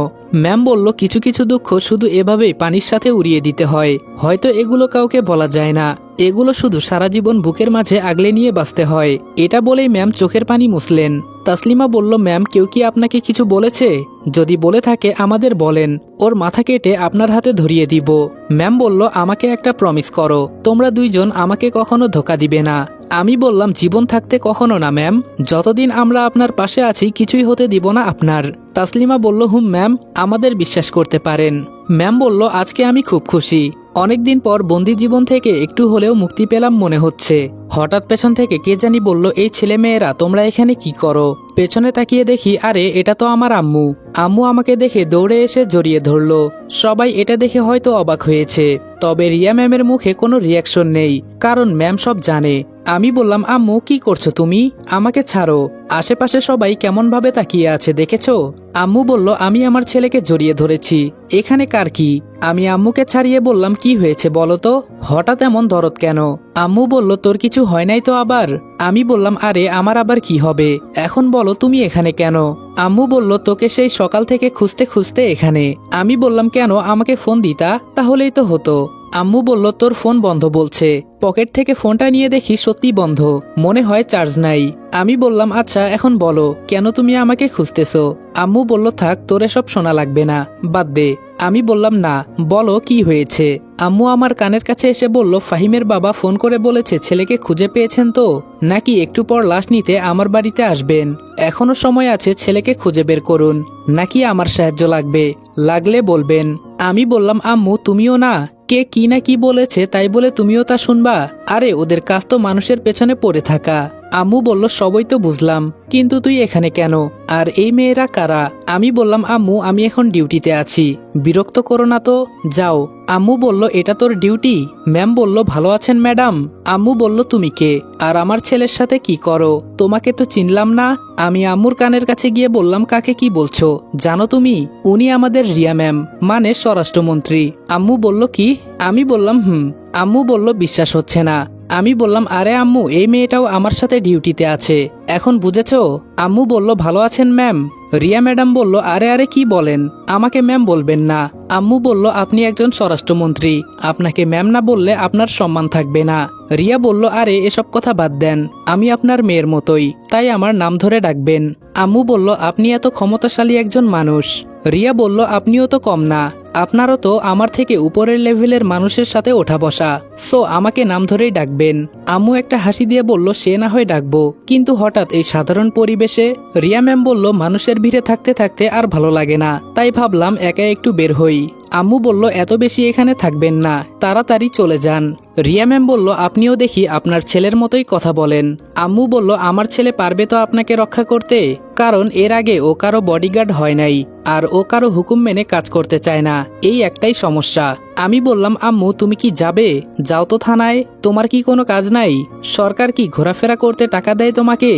ম্যাম বলল, কিছু কিছু দুঃখ শুধু এভাবেই পানির সাথে উড়িয়ে দিতে হয়, হয়তো এগুলো কাউকে বলা যায় না, এগুলো শুধু সারা জীবন বুকের মাঝে আগলে নিয়ে বাঁচতে হয়। এটা বলেই ম্যাম চোখের পানি মুছলেন। তাসলিমা বলল, ম্যাম কেউ কি আপনাকে কিছু বলেছে? যদি বলে থাকে আমাদের বলেন, ওর মাথা কেটে আপনার হাতে ধরিয়ে দিব। ম্যাম বলল, আমাকে একটা প্রমিস করো, তোমরা দুইজন আমাকে কখনো ধোকা দিবে না। আমি বললাম, জীবন থাকতে কখনো না ম্যাম, যতদিন আমরা আপনার পাশে আছি কিছুই হতে দিব না আপনার। তাসলিমা বলল, হুম ম্যাম, আমাদের বিশ্বাস করতে পারেন। ম্যাম বলল, আজকে আমি খুব খুশি, অনেকদিন পর বন্দি জীবন থেকে একটু হলেও মুক্তি পেলাম মনে হচ্ছে। হঠাৎ পেছন থেকে কে জানি বলল, এই ছেলে মেয়েরা তোমরা এখানে কি করো? পেছনে তাকিয়ে দেখি, আরে এটা তো আমার আম্মু। আম্মু আমাকে দেখে দৌড়ে এসে জড়িয়ে ধরলো। সবাই এটা দেখে হয়তো অবাক হয়েছে, তবে রিয়া ম্যামের মুখে কোনো রিয়াকশন নেই, কারণ ম্যাম সব জানে। আমি বললাম, আম্মু কি করছো তুমি? আমাকে ছাড়ো, আশেপাশে সবাই কেমন ভাবে তাকিয়ে আছে দেখেছো? আম্মু বলল, আমি আমার ছেলেকে জড়িয়ে ধরেছি, এখানে কার কি? আমি আম্মুকে ছাড়িয়ে বললাম, কি হয়েছে বলো তো, হঠাৎ এমন দরদ কেন? আম্মু বলল, তোর কিছু হয় নাই তো আবার? আমি বললাম, আরে আমার আবার কি হবে, এখন বলো তুমি এখানে কেন? আম্মু বলল, তোকে সেই সকাল থেকে খুঁজতে খুঁজতে এখানে। আমি বললাম, কেন, আমাকে ফোন দিতা তাহলেই তো হতো। আম্মু বলল, তোর ফোন বন্ধ বলছে। পকেট থেকে ফোনটা নিয়ে দেখি সত্যি বন্ধ, মনে হয় চার্জ নাই। আমি বললাম, আচ্ছা এখন বলো কেন তুমি আমাকে খুঁজতেছো? আম্মু বলল, থাক, তোর এসব শোনা লাগবে না, বাদ দে। আমি বললাম, না বলো কি হয়েছে? আম্মু আমার কানের কাছে এসে বলল, ফাহিমের বাবা ফোন করে বলেছে ছেলেকে খুঁজে পেয়েছেন তো, নাকি একটু পর লাশ নিতে আমার বাড়িতে আসবেন। এখনো সময় আছে, ছেলেকে খুঁজে বের করুন, নাকি আমার সাহায্য লাগবে? লাগলে বলবেন। আমি বললাম, আম্মু তুমিও না, কে কি না কি বলেছে তাই বলে তুমিও তা শুনবা? আরে ওদের কাজ তো মানুষের পেছনে পড়ে থাকা। আম্মু বলল, সবই তো বুঝলাম, কিন্তু তুই এখানে কেন, আর এই মেয়েরা কারা? আমি বললাম, আম্মু আমি এখন ডিউটিতে আছি, বিরক্ত করো না তো, যাও। আম্মু বলল, এটা তোর ডিউটি? ম্যাম বলল, ভালো আছেন ম্যাডাম? আম্মু বলল, তুমি কে, আর আমার ছেলের সাথে কি করো? তোমাকে তো চিনলাম না। আমি আম্মুর কানের কাছে গিয়ে বললাম, কাকে কি বলছো জানো তুমি? উনি আমাদের রিয়া ম্যাম, মানে স্বরাষ্ট্রমন্ত্রী। আম্মু বলল, কি? আমি বললাম, হুম। আম্মু বলল, বিশ্বাস হচ্ছে না। আমি বললাম, আরে আম্মু এই মেয়েটাও আমার সাথে ডিউটিতে আছে, এখন বুঝেছো? আম্মু বলল, ভালো আছেন ম্যাম? রিয়া ম্যাডাম বলল, আরে আরে কি বলেন, আমাকে ম্যাম বলবেন না। আম্মু বলল, আপনি একজন স্বরাষ্ট্রমন্ত্রী, আপনাকে ম্যাম না বললে আপনার সম্মান থাকবে না। রিয়া বলল, আরে এসব কথা বাদ দেন, আমি আপনার মেয়ের মতোই, তাই আমার নাম ধরে ডাকবেন। আম্মু বলল, আপনি এত ক্ষমতাশালী একজন মানুষ। রিয়া বলল, আপনিও তো কম না, আপনারও তো আমার থেকে উপরের লেভেলের মানুষের সাথে ওঠা বসা, সো আমাকে নাম ধরেই ডাকবেন। আম্মু একটা হাসি দিয়ে বলল, সে না হয় ডাকবো, কিন্তু হঠাৎ এই সাধারণ পরিবেশে? রিয়া ম্যাম বলল, মানুষের ভিড়ে থাকতে থাকতে আর ভালো লাগে না, তাই ভাবলাম একা একটু বের হই। আম্মু বলল, এত বেশি এখানে থাকবেন না, তাড়াতাড়ি চলে যান। রিয়া ম্যাম বলল, আপনিও দেখি আপনার ছেলের মতোই কথা বলেন। আম্মু বলল, আমার ছেলে পারবে তো আপনাকে রক্ষা করতে, কারণ এর আগে ও কারো বডিগার্ড হয় নাই, আর ও কারো হুকুম মেনে কাজ করতে চায় না, এই একটাই সমস্যা। আমি বললাম, আম্মু তুমি কি যাবে? যাও তো থানায়, তোমার কি কোনো কাজ নাই? সরকার কি ঘোরাফেরা করতে টাকা দেয় তোমাকে?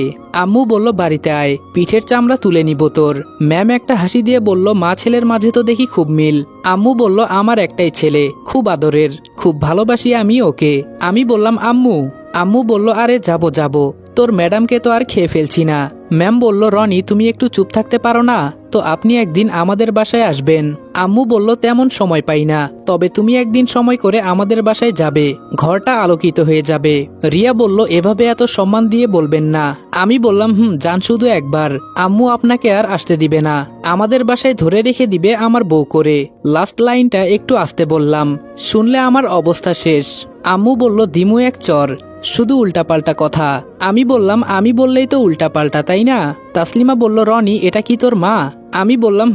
আম্মু বলল, বাড়িতে আয়, পিঠের চামড়া তুলে নিব তোর। ম্যাম একটা হাসি দিয়ে বলল, মা ছেলের মাঝে তো দেখি খুব মিল। আম্মু বলল, আমার একটাই ছেলে, খুব আদরের, খুব ভালোবাসি আমি ওকে। আমি বললাম, আম্মু? আম্মু বলল, আরে যাবো যাবো, তোর ম্যাডামকে তো আর খেয়ে ফেলছি না। ম্যাম বলল, রনি তুমি একটু চুপ থাকতে পারো না? তো আপনি একদিন আমাদের বাসায় আসবেন। আম্মু বলল, তেমন সময় পাই না, তবে তুমি একদিন সময় করে আমাদের বাসায় যাবে, ঘরটা আলোকিত হয়ে যাবে। রিয়া বলল, এভাবে এত সম্মান দিয়ে বলবেন না। আমি বললাম, যান শুধু একবার, আম্মু আপনাকে আর আসতে দিবে না, আমাদের বাসায় ধরে রেখে দিবে আমার বউ করে। লাস্ট লাইনটা একটু আসতে বললাম, শুনলে আমার অবস্থা শেষ। আম্মু বলল, দিমু এক চর, শুধু উল্টাপাল্টা কথা। আমি বললাম, আমি বললেই তো উল্টাপাল্টা তাই না? তাসলিমা বলল, রনি এটা কি তোর মা? আমি বললাম,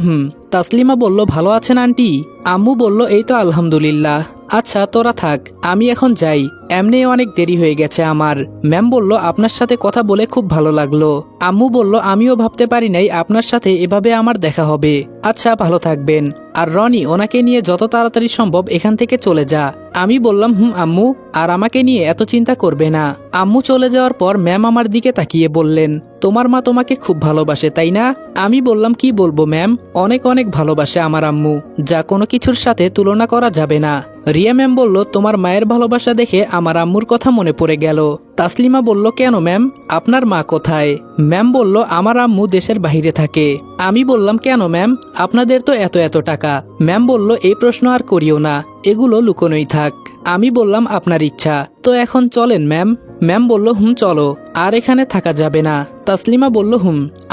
তাসলিমা বলল, ভালো আছেন আন্টি? আম্মু বলল, এই তো আলহামদুলিল্লাহ। আচ্ছা তোরা থাক, আমি এখন যাই, এমনি অনেক দেরি হয়ে গেছে আমার। ম্যাম বলল আপনার সাথে কথা বলে খুব ভালো লাগলো। আম্মু বলল আমিও ভাবতে পারি নাই আপনার সাথে এভাবে আমার দেখা হবে। আচ্ছা ভালো থাকবেন। আর রনি, ওনাকে নিয়ে যত তাড়াতাড়ি সম্ভব এখান থেকে চলে যা। আমি বললাম আম্মু, আর আমাকে নিয়ে এত চিন্তা করবে না। আম্মু চলে যাওয়ার পর ম্যাম আমার দিকে তাকিয়ে বললেন, তোমার মা তোমাকে খুব ভালোবাসে তাই না? আমি বললাম কি বলবো ম্যাম, অনেক অনেক ভালোবাসে আমার আম্মু, যা কোনো কিছুর সাথে তুলনা করা যাবে না। রিয়া ম্যাম বলল তোমার মায়ের ভালোবাসা দেখে আমার আম্মুর কথা মনে পড়ে গেল। তাসলিমা বলল কেন ম্যাম, আপনার মা কোথায়? ম্যাম বলল আমার আম্মু দেশের বাইরে থাকে। আমি বললাম কেন ম্যাম, আপনাদের তো এত এত টাকা। ম্যাম বলল এই প্রশ্ন আর করিও না, এগুলো লুকোনোই থাক। আমি বললাম আপনার ইচ্ছা, তো এখন চলেন ম্যাম। ম্যাম বলল চলো, আর এখানে থাকা যাবে না। তাসলিমা বলল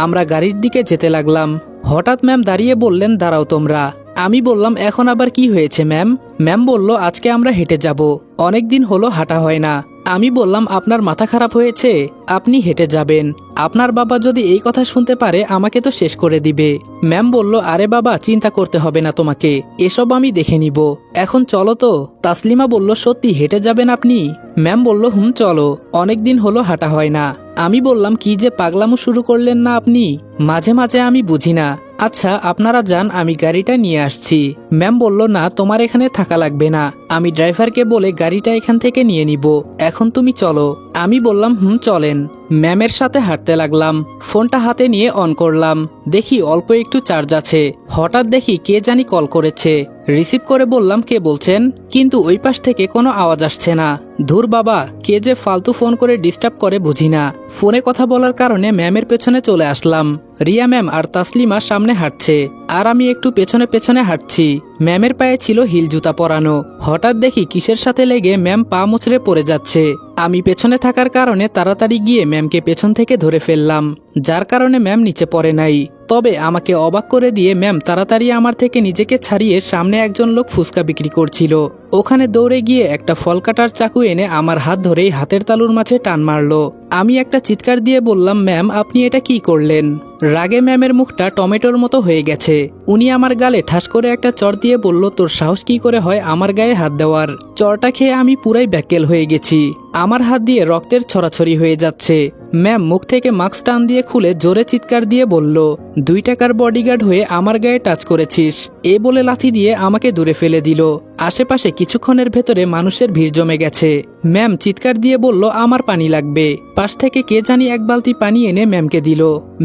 আমরা গাড়ির দিকে যেতে লাগলাম। হঠাৎ ম্যাম দাঁড়িয়ে বললেন দাঁড়াও তোমরা। আমি বললাম এখন আবার কি হয়েছে ম্যাম? ম্যাম বলল আজকে আমরা হেঁটে যাব, অনেকদিন হলো হাঁটা হয় না। আমি বললাম আপনার মাথা খারাপ হয়েছে, আপনি হেঁটে যাবেন? আপনার বাবা যদি এই কথা শুনতে পারে আমাকে তো শেষ করে দিবে। ম্যাম বলল আরে বাবা, চিন্তা করতে হবে না তোমাকে, এসব আমি দেখে নিব, এখন চলো তো। তাসলিমা বলল সত্যি হেঁটে যাবেন আপনি? ম্যাম বলল চলো, অনেকদিন হলো হাঁটা হয় না। আমি বললাম কি যে পাগলামো শুরু করলেন না আপনি, মাঝে মাঝে আমি বুঝি না। আচ্ছা আপনারা যান, আমি গাড়িটা নিয়ে আসছি। ম্যাম বলল না, তোমার এখানে থাকা লাগবে না, আমি ড্রাইভারকে বলে গাড়িটা এখান থেকে নিয়ে নিব, এখন তুমি চলো। আমি বললাম চলেন। ম্যামের সাথে হাঁটতে লাগলাম, ফোনটা হাতে নিয়ে অন করলাম, দেখি অল্প একটু চার্জ আছে। হঠাৎ দেখি কে জানি কল করেছে। রিসিভ করে বললাম কে বলছেন, কিন্তু ওই পাশ থেকে কোনো আওয়াজ আসছে না। ধুর বাবা, কে যে ফালতু ফোন করে ডিস্টার্ব করে বুঝি না। ফোনে কথা বলার কারণে ম্যামের পেছনে চলে আসলাম। রিয়া ম্যাম আর তাসলিমা সামনে হাঁটছে, আর আমি একটু পেছনে পেছনে হাঁটছি। ম্যামের পায়ে ছিল হিল জুতা পরানো। হঠাৎ দেখি কিসের সাথে লেগে ম্যাম পা মুচড়ে পড়ে যাচ্ছে। আমি পেছনে থাকার কারণে তাড়াতাড়ি গিয়ে ম্যামকে পেছন থেকে ধরে ফেললাম, যার কারণে ম্যাম নিচে পড়ে নাই। তবে আমাকে অবাক করে দিয়ে ম্যাম তাড়াতাড়ি আমার থেকে নিজেকে ছাড়িয়ে সামনে একজন লোক ফুচকা বিক্রি করছিল, ওখানে দৌড়ে গিয়ে একটা ফল কাটার চাকু এনে আমার হাত ধরেই হাতের তালুর মাঝে টান মারলো। আমি একটা চিৎকার দিয়ে বললাম ম্যাম আপনি এটা কি করলেন? রাগে ম্যামের মুখটা টমেটোর মতো হয়ে গেছে। উনি আমার গালে ঠাস করে একটা চড় দিয়ে বলল তোর সাহস কি করে হয় আমার গায়ে হাত দেওয়ার? চড়টা খেয়ে আমি পুরাই ব্যাকেল হয়ে গেছি, আমার হাত দিয়ে রক্তের ছড়াছড়ি হয়ে যাচ্ছে। ম্যাম মুখ থেকে মাস্ক টান দিয়ে খুলে জোরে চিৎকার দিয়ে বলল 2 টাকার বডিগার্ড হয়ে আমার গায়ে টাচ করেছিস, এ বলে লাথি দিয়ে আমাকে দূরে ফেলে দিল। আশেপাশে কিছুক্ষণের ভেতরে মানুষের ভিড় জমে গেছে। ম্যাম চিৎকার দিয়ে বলল আমার পানি লাগবে। পাশ থেকে কে জানি এক বালতি পানি এনে ম্যামকে দিল।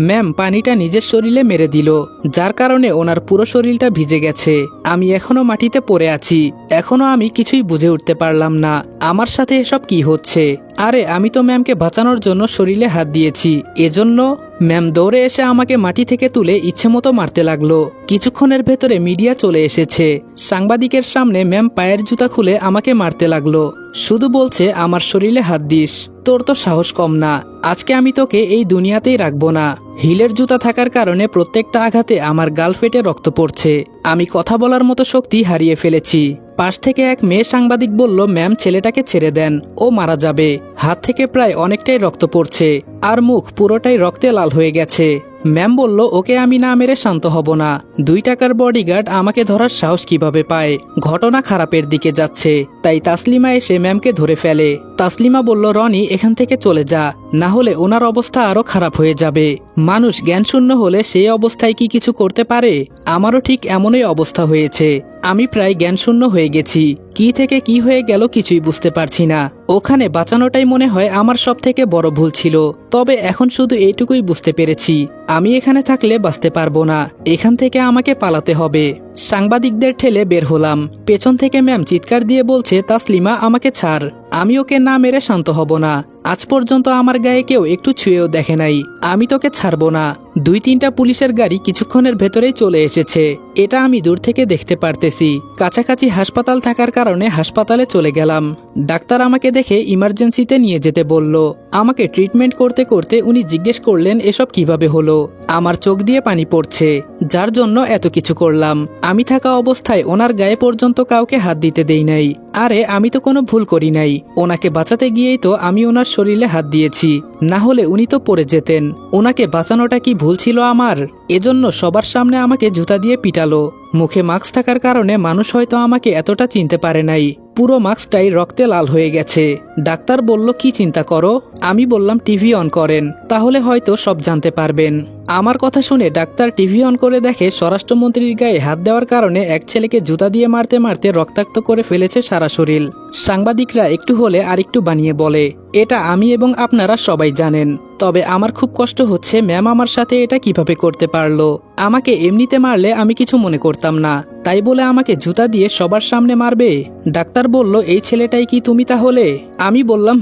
ম্যাম পানিটা নিজের শরীরে মেরে দিল, যার কারণে ওনার পুরো শরীরটা ভিজে গেছে। আমি এখনো মাটিতে পড়ে আছি, এখনো আমি কিছুই বুঝে উঠতে পারলাম না আমার সাথে এসব কি হচ্ছে। আরে আমি তো ম্যামকে বাঁচানোর জন্য শরীরে হাত দিয়েছি, এজন্য? ম্যাম দৌড়ে এসে আমাকে মাটি থেকে তুলে ইচ্ছে মতো মারতে লাগলো। কিছুক্ষণের ভেতরে মিডিয়া চলে এসেছে। সাংবাদিকের সামনে ম্যাম পায়ের জুতা খুলে আমাকে মারতে লাগলো, শুধু বলছে আমার শরীরে হাত দিস, তোর তো সাহস কম না, আজকে আমি তোকে এই দুনিয়াতেই রাখবো না। হিলের জুতা থাকার কারণে প্রত্যেকটা আঘাতে আমার গাল ফেটে রক্ত পড়ছে, আমি কথা বলার মতো শক্তি হারিয়ে ফেলেছি। পাশ থেকে এক মেয়ে সাংবাদিক বলল ম্যাম ছেলেটাকে ছেড়ে দেন, ও মারা যাবে, হাত থেকে প্রায় অনেকটাই রক্ত পড়ছে, আর মুখ পুরোটাই রক্তে লাল হয়ে গেছে। ম্যাম বলল ওকে আমি না মেরে শান্ত হব না। 2 টাকার বডিগার্ড আমাকে ধরার সাহস কিভাবে পায়? ঘটনা খারাপের দিকে যাচ্ছে, তাই তাসলিমা এসে ম্যামকে ধরে ফেলে। তাসলিমা বলল রনি এখান থেকে চলে যা, না হলে ওনার অবস্থা আরো খারাপ হয়ে যাবে। মানুষ জ্ঞানশূন্য হলে সেই অবস্থায় কি কিছু করতে পারে? আমারও ঠিক এমনই অবস্থা হয়েছে, আমি প্রায় জ্ঞানশূন্য হয়ে গেছি, কি থেকে কি হয়ে গেল কিছুই বুঝতে পারছি না। ওখানে বাঁচানোটাই মনে হয় আমার সব থেকে বড় ভুল ছিল। তবে এখন শুধু এইটুকুই বুঝতে পেরেছি, আমি এখানে থাকলে বাঁচতে পারবো না, এখান থেকে আমাকে পালাতে হবে। সাংবাদিকদের ঠেলে বের হলাম। পেছন থেকে ম্যাম চিৎকার দিয়ে বলছে তাসলিমা আমাকে ছাড়, আমি ওকে না মেরে শান্ত হব না। আজ পর্যন্ত আমার গায়ে কেউ একটু ছুঁয়েও দেখে নাই, আমি তোকে ছাড়বো না। 2-3টা পুলিশের গাড়ি কিছুক্ষণের ভেতরেই চলে এসেছে, এটা আমি দূর থেকে দেখতে পারতেছি। কাছাকাছি হাসপাতাল থাকার কারণে হাসপাতালে চলে গেলাম। ডাক্তার আমাকে দেখে ইমার্জেন্সিতে নিয়ে যেতে বলল। আমাকে ট্রিটমেন্ট করতে করতে উনি জিজ্ঞেস করলেন এসব কিভাবে হলো। আমার চোখ দিয়ে পানি পড়ছে, যার জন্য এত কিছু করলাম। আমি থাকা অবস্থায় ওনার গায়ে পর্যন্ত কাউকে হাত দিতে দেই নাই। আরে আমি তো কোনো ভুল করি নাই, ওনাকে বাঁচাতে গিয়েই তো আমি ওনার শরীরে হাত দিয়েছি, না হলে উনি তো পড়ে যেতেন। ওনাকে বাঁচানোটা কি ভুল ছিল আমার? এজন্য সবার সামনে আমাকে জুতা দিয়ে পিটালো। মুখে মাস্ক থাকার কারণে মানুষ হয়তো আমাকে এতটা চিনতে পারে নাই। পুরো মাস্কটাই রক্তে লাল হয়ে গেছে। ডাক্তার বলল, কি চিন্তা করো? আমি বললাম, টিভি অন করেন, তাহলে হয়তো সব জানতে পারবেন। আমার কথা শুনে ডাক্তার টিভি অন করে দেখে স্বরাষ্ট্রমন্ত্রীর গায়ে হাত দেওয়ার কারণে এক ছেলেকে জুতা দিয়ে মারতে মারতে রক্তাক্ত করে ফেলেছে সারা শরীর। সাংবাদিকরা একটু হলে আরেকটু বানিয়ে বলে, এটা আমি এবং আপনারা সবাই জানেন। তবে আমার খুব কষ্ট হচ্ছে, ম্যাম আমার সাথে এটা কিভাবে করতে পারলো? আমাকে এমনিতে মারলে আমি কিছু মনে করতাম না, তাই বলে আমাকে জুতা দিয়ে সবার সামনে মারবে? ডাক্তার বলল, এই ছেলেটাই কি তুমি তাহলে? আমি বললাম,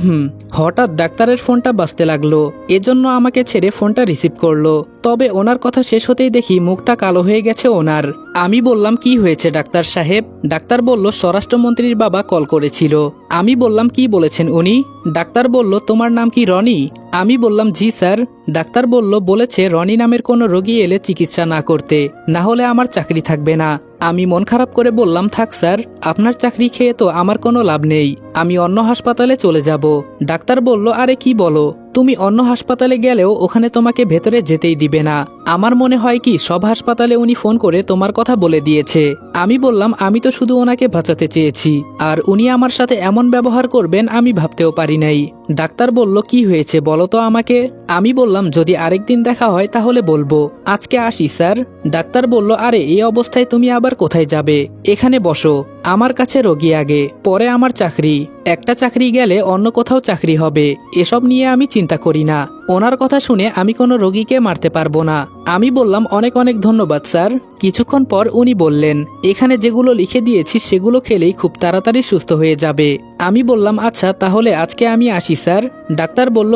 হঠাৎ ডাক্তারের ফোনটা বাজতে লাগলো, এজন্য আমাকে ছেড়ে ফোনটা রিসিভ করলো। তবে ওনার কথা শেষ হতেই দেখি মুখটা কালো হয়ে গেছে ওনার। আমি বললাম, কি হয়েছে ডাক্তার সাহেব? ডাক্তার বলল, স্বরাষ্ট্রমন্ত্রীর বাবা কল করেছিল। আমি বললাম, কি বলেছেন উনি? ডাক্তার বলল, তোমার নাম কি রনি? আমি বললাম, জি স্যার। ডাক্তার বলল, বলেছে রনি নামের কোনো রোগী এলে চিকিৎসা না করতে, না হলে আমার চাকরি থাকবে না। আমি মন খারাপ করে বললাম, থাক স্যার, আপনার চাকরি খেয়ে তো আমার কোনো লাভ নেই, আমি অন্য হাসপাতালে চলে যাব। ডাক্তার বলল, আরে কি বলো, তুমি অন্য হাসপাতালে গেলেও ওখানে তোমাকে ভেতরে যেতেই দিবে না। আমার মনে হয় কি সব হাসপাতালে উনি ফোন করে তোমার কথা বলে দিয়েছে। আমি বললাম, আমি তো শুধু ওনাকে বাঁচাতে চেয়েছি, আর উনি আমার সাথে এমন ব্যবহার করবেন আমি ভাবতেও পারি নাই। ডাক্তার বলল, কি হয়েছে বলো তো আমাকে। আমি বললাম, যদি আরেকদিন দেখা হয় তাহলে বলবো, আজকে আসি স্যার। ডাক্তার বলল, আরে এই অবস্থায় তুমি আবার কোথায় যাবে? এখানে বসো, আমার কাছে রোগী আগে, পরে আমার চাকরি। একটা চাকরি গেলে অন্য কোথাও চাকরি হবে, এসব নিয়ে আমি চিন্তা করি না। ওনার কথা শুনে আমি কোনো রোগীকে মারতে পারবো না। আমি বললাম, অনেক অনেক ধন্যবাদ স্যার। কিছুক্ষণ পর উনি বললেন, এখানে যেগুলো লিখে দিয়েছি সেগুলো খেলেই খুব তাড়াতাড়ি সুস্থ হয়ে যাবে। আমি বললাম, আচ্ছা তাহলে আজকে আমি আসি স্যার। ডাক্তার বলল,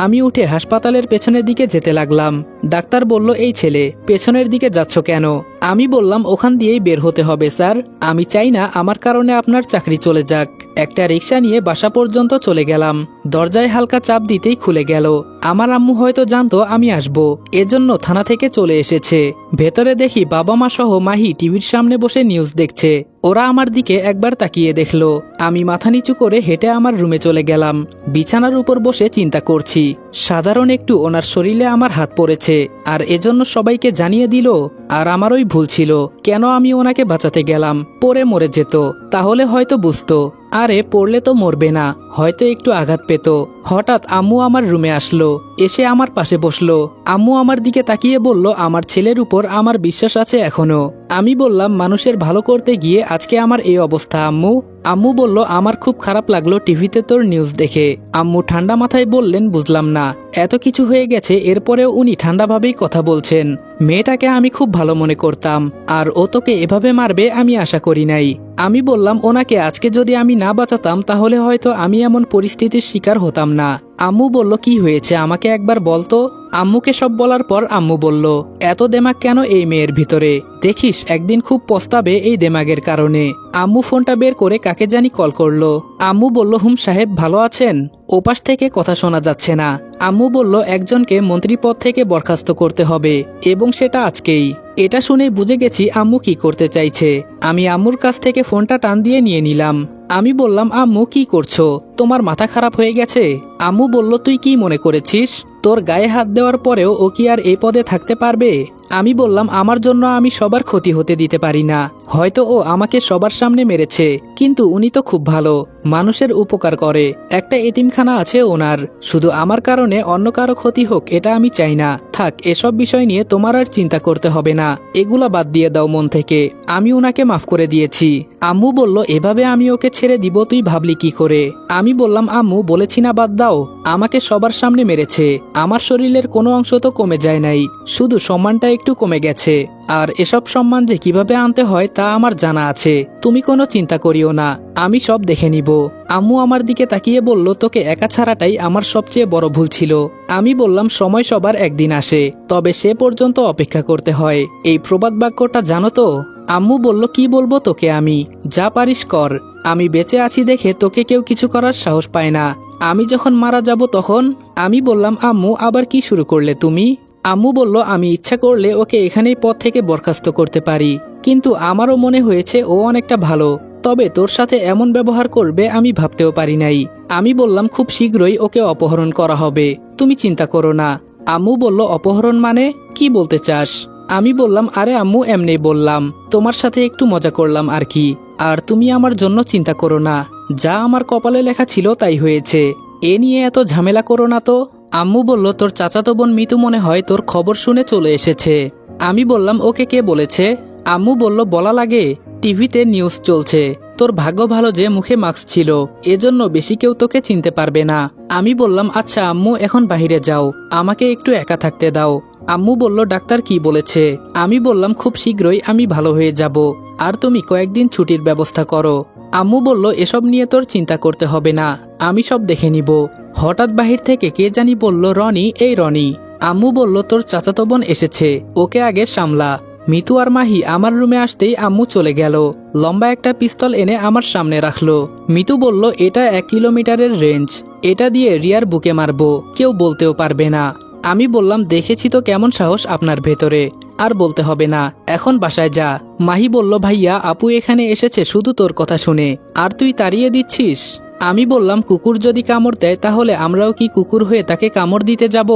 আমি উঠে হাসপাতালের পেছনের দিকে যেতে লাগলাম। ডাক্তার বলল, এই ছেলে পেছনের দিকে যাচ্ছ কেন? আমি বললাম, ওখান দিয়েই বের হতে হবে স্যার, আমি চাই না আমার কারণে আপনার চাকরি চলে যাক। একটা রিক্সা নিয়ে বাসা পর্যন্ত চলে গেলাম। দরজায় হালকা চাপ দিতেই খুলে গেল। আমার আম্মু হয়তো জানতো আমি আসবো, এজন্য থানা থেকে চলে এসেছে। ভেতরে দেখি বাবা মা সহ মাহি টিভির সামনে বসে নিউজ দেখছে। ওরা আমার দিকে একবার তাকিয়ে দেখলো। আমি মাথা নিচু করে হেঁটে আমার রুমে চলে গেলাম। বিছানার উপর বসে চিন্তা করছি। সাধারণ একটু ওনার শরীরে আমার হাত পড়েছে, আর এজন্য সবাইকে জানিয়ে দিল। আর আমারই ভুল ছিল, কেন আমি ওনাকে বাঁচাতে গেলাম? পরে মরে যেত, তাহলে হয়তো বুঝতো। আরে পড়লে তো মরবে না, হয়তো একটু আঘাত পেত। হঠাৎ আম্মু আমার রুমে আসলো, এসে আমার পাশে বসলো। আম্মু আমার দিকে তাকিয়ে বলল, আমার ছেলের উপর আমার বিশ্বাস আছে এখনো। আমি বললাম, মানুষের ভালো করতে গিয়ে আজকে আমার এই অবস্থা আম্মু। আম্মু বলল, আমার খুব খারাপ লাগলো টিভিতে তোর নিউজ দেখে। আম্মু ঠান্ডা মাথায় বললেন, বুঝলাম না, এত কিছু হয়ে গেছে এরপরেও উনি ঠান্ডাভাবেই কথা বলছেন। মেয়েটাকে আমি খুব ভালো মনে করতাম, আর ও তোকে এভাবে মারবে আমি আশা করি নাই। আমি বললাম, ওনাকে আজকে যদি আমি না বাঁচাতাম তাহলে হয়তো আমি এমন পরিস্থিতির শিকার হতাম না। আম্মু বলল, কি হয়েছে আমাকে একবার বলতো। আম্মুকে সব বলার পর আম্মু বলল, এত দেমাগ কেন এই মেয়ের ভিতরে? দেখিস একদিন খুব পস্তাবে এই দেমাগের কারণে। আম্মু ফোনটা বের করে কাকে জানি কল করলো। আম্মু বলল, সাহেব ভালো আছেন? ওপাশ থেকে কথা শোনা যাচ্ছে না। আম্মু বলল, একজনকে মন্ত্রী পদ থেকে বরখাস্ত করতে হবে, এবং সেটা আজকেই। এটা শুনে বুঝে গেছি আম্মু কি করতে চাইছে। আমি আম্মুর কাছ থেকে ফোনটা টান দিয়ে নিয়ে নিলাম। আমি বললাম, আম্মু কি করছো? তোমার মাথা খারাপ হয়ে গেছে? আম্মু বলল, তুই কি মনে করেছিস তোর গায়ে হাত দেওয়ার পরেও ও কি আর এই পদে থাকতে পারবে? আমি বললাম, আমার জন্য আমি সবার ক্ষতি হতে দিতে পারি না। হয়তো ও আমাকে সবার সামনে মেরেছে, কিন্তু উনি তো খুব ভালো, মানুষের উপকার করে। একটা এতিমখানা আছে ওনার, শুধু আমার কারণে অন্য কারো ক্ষতি হোক এটা আমি চাই না। থাক, এসব বিষয় নিয়ে তোমার আর চিন্তা করতে হবে না, এগুলা বাদ দিয়ে দাও মন থেকে। আমি ওনাকে মাফ করে দিয়েছি। আম্মু বলল, এভাবে আমি ওকে ছেড়ে দিব তুই ভাবলি কি করে? আমি বললাম, আম্মু বলেছি না বাদ দাও, আমাকে সবার সামনে মেরেছে, আমার শরীরের কোনো অংশ তো কমে যায় নাই, শুধু সম্মানটা একটু কমে গেছে। আর এসব সম্মান যে কিভাবে আনতে হয় তা আমার জানা আছে, তুমি কোনো চিন্তা করিও না, আমি সব দেখে নিব। আম্মু আমার দিকে তাকিয়ে বলল, তোকে একা ছাড়াটাই আমার সবচেয়ে বড় ভুল ছিল। আমি বললাম, সময় সবার একদিন আসে, তবে সে পর্যন্ত অপেক্ষা করতে হয়, এই প্রবাদ বাক্যটা জানো তো? আম্মু বলল, কি বলবো তোকে আমি, যা পারিস কর, আমি বেঁচে আছি দেখে তোকে কেউ কিছু করার সাহস পায় না, আমি যখন মারা যাব তখন? আমি বললাম, আম্মু আবার কি শুরু করলে তুমি? আম্মু বলল, আমি ইচ্ছা করলে ওকে এখানেই পদ থেকে বরখাস্ত করতে পারি, কিন্তু আমারও মনে হয়েছে ও অনেকটা ভালো, তবে তোর সাথে এমন ব্যবহার করবে আমি ভাবতেও পারি নাই। আমি বললাম খুব শীঘ্রই ওকে অপহরণ করা হবে, তুমি চিন্তা করো না। আম্মু বলল অপহরণ মানে কি বলতে চাস? আমি বললাম আরে আম্মু এমনি বললাম, তোমার সাথে একটু মজা করলাম আর কি। আর তুমি আমার জন্য চিন্তা করো না, যা আমার কপালে লেখা ছিল তাই হয়েছে, এ নিয়ে এত ঝামেলা করো না তো। আম্মু বলল তোর চাচাতো বোন মিতু মনে হয় তোর খবর শুনে চলে এসেছে। আমি বললাম ওকে কে বলেছে? আম্মু বলল বলা লাগে, টিভিতে নিউজ চলছে। তোর ভাগ্য ভালো যে মুখে মাস্ক ছিল, এজন্য বেশি কেউ তোকে চিনতে পারবে না। আমি বললাম আচ্ছা আম্মু এখন বাইরে যাও, আমাকে একটু একা থাকতে দাও। আম্মু বলল ডাক্তার কি বলেছে? আমি বললাম খুব শীঘ্রই আমি ভালো হয়ে যাব, আর তুমি কয়েকদিন ছুটির ব্যবস্থা করো। আম্মু বলল এসব নিয়ে তোর চিন্তা করতে হবে না, আমি সব দেখে নিব। হঠাৎ বাহির থেকে কে জানি বলল রনি, এই রনি। আম্মু বলল তোর চাচাতো বোন এসেছে, ওকে আগে সামলা। মিতু আর মাহি আমার রুমে আসতেই আম্মু চলে গেল, লম্বা একটা পিস্তল এনে আমার সামনে রাখলো। মিতু বলল এটা 1 কিলোমিটারের রেঞ্জ, এটা দিয়ে রিয়ার বুকে মারবো, কেউ বলতেও পারবে না। আমি বললাম দেখেছি তো কেমন সাহস আপনার ভেতরে, আর বলতে হবে না, এখন বাসায় যা। মাহি বলল ভাইয়া আপু এখানে এসেছে শুধু তোর কথা শুনে, আর তুই তাড়িয়ে দিচ্ছিস। আমি বললাম কুকুর যদি কামড় দেয় তাহলে আমরাও কি কুকুর হয়ে তাকে কামড় দিতে যাব?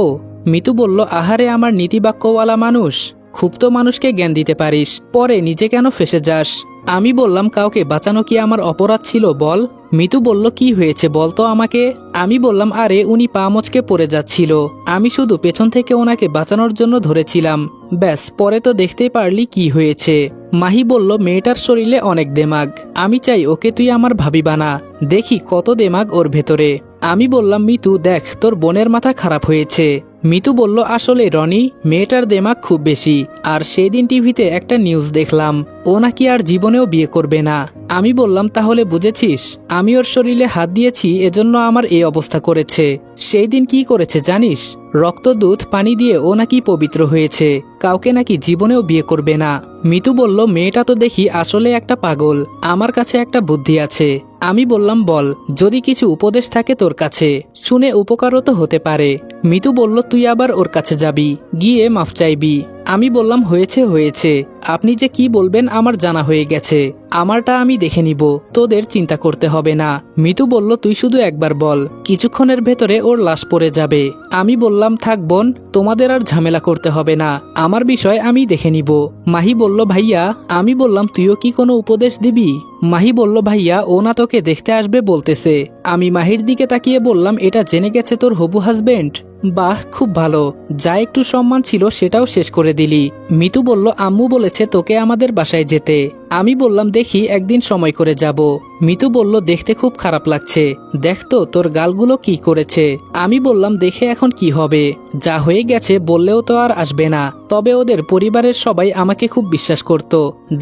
মিতু বলল আহারে আমার নীতিবাক্যওয়ালা মানুষ, খুব তো মানুষকে জ্ঞান দিতে পারিস, পরে নিজে কেন ফেসে যাস? আমি বললাম কাউকে বাঁচানো কি আমার অপরাধ ছিল বল? মিতু বলল কি হয়েছে বলতো আমাকে। আমি বললাম আরে উনি পা মচকে পড়ে যাচ্ছিল, আমি শুধু পেছন থেকে ওনাকে বাঁচানোর জন্য ধরেছিলাম, ব্যাস, পরে তো দেখতেই পারলি কি হয়েছে। মাহি বলল মেয়েটার শরীরে অনেক দেমাগ, আমি চাই ওকে তুই আমার ভাবি বানা, দেখি কত দেমাগ ওর ভেতরে। আমি বললাম মিতু দেখ তোর বোনের মাথা খারাপ হয়েছে। মিতু বলল আসলে রনি, মেয়েটার দেমাগ খুব বেশি, আর সেই দিন টিভিতে একটা নিউজ দেখলাম ও নাকি আর জীবনেও বিয়ে করবে না। আমি বললাম তাহলে বুঝেছিস, আমি ওর শরীরে হাত দিয়েছি এজন্য আমার এই অবস্থা করেছে। সেই দিন কি করেছে জানিস? রক্ত দুধ পানি দিয়ে ও নাকি পবিত্র হয়েছে, কাউকে নাকি জীবনেও বিয়ে করবে না। মিতু বলল মেয়েটা তো দেখি আসলে একটা পাগল, আমার কাছে একটা বুদ্ধি আছে। আমি বললাম বল, যদি কিছু উপদেশ থাকে তোর কাছে, শুনে উপকারও তো হতে পারে। মিতু বলল তুই আবার ওর কাছে যাবি, গিয়ে মাফ চাইবি। আমি বললাম হয়েছে হয়েছে, আপনি যে কি বলবেন আমার জানা হয়ে গেছে, আমারটা আমি দেখে নিব, তোদের চিন্তা করতে হবে না। মিতু বলল তুই শুধু একবার বল, কিছুক্ষণের ভেতরে ওর লাশ পড়ে যাবে। আমি বললাম থাক বোন, তোমাদের আর ঝামেলা করতে হবে না, আমার বিষয় আমি দেখে নিব। মাহি বলল ভাইয়া। আমি বললাম তুইও কি কোনো উপদেশ দিবি? মাহি বলল ভাইয়া ও না তোকে দেখতে আসবে বলতেছে। আমি মাহির দিকে তাকিয়ে বললাম এটা জেনে গেছে তোর হবু হাজবেন্ড? বাহ খুব ভালো, যা একটু সম্মান ছিল সেটাও শেষ করে দিলি। মিতু বলল আম্মু বলেছে তোকে আমাদের বাসায় যেতে। আমি বললাম দেখি একদিন সময় করে যাব। মিতু বলল দেখতে খুব খারাপ লাগছে, দেখ তো তোর গালগুলো কি করেছে। আমি বললাম দেখে এখন কি হবে, যা হয়ে গেছে বললেও তো আর আসবে না। তবে ওদের পরিবারের সবাই আমাকে খুব বিশ্বাস করত,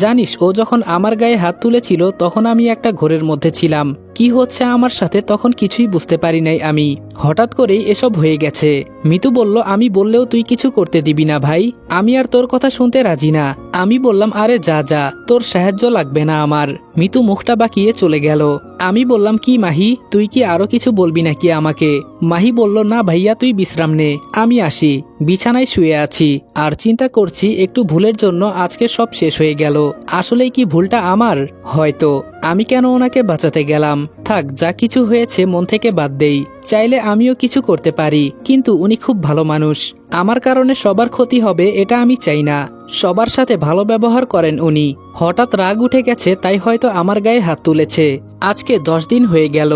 জানিস ও যখন আমার গায়ে হাত তুলেছিল তখন আমি একটা ঘোরের মধ্যে ছিলাম, কি হচ্ছে আমার সাথে তখন কিছুই বুঝতে পারি নাই আমি, হঠাৎ করেই এসব হয়ে গেছে। মিতু বলল আমি বললেও তুই কিছু করতে দিবি না ভাই, আমি আর তোর কথা শুনতে রাজি না। আমি বললাম আরে যা যা, তোর সাহায্য লাগবে না আমার। মিতু মুখটা বাঁকিয়ে চলে গেল। আমি বললাম কি মাহি, তুই কি আরো কিছু বলবি নাকি আমাকে? মাহি বলল না ভাইয়া তুই বিশ্রাম নে, আমি আসি, বিছানায় শুয়ে আছি আর চিন্তা করছি একটু ভুলের জন্য আজকে সব শেষ হয়ে গেল। আসলেই কি ভুলটা আমার? হয়তো আমি কেন ওনাকে বাঁচাতে গেলাম। থাক, যা কিছু হয়েছে মন থেকে বাদ দেই, চাইলে আমিও কিছু করতে পারি, কিন্তু উনি খুব ভালো মানুষ, আমার কারণে সবার ক্ষতি হবে এটা আমি চাই না। সবার সাথে ভালো ব্যবহার করেন উনি, হঠাৎ রাগ উঠে গেছে তাই হয়তো আমার গায়ে হাত তুলেছে। আজকে 10 দিন হয়ে গেল,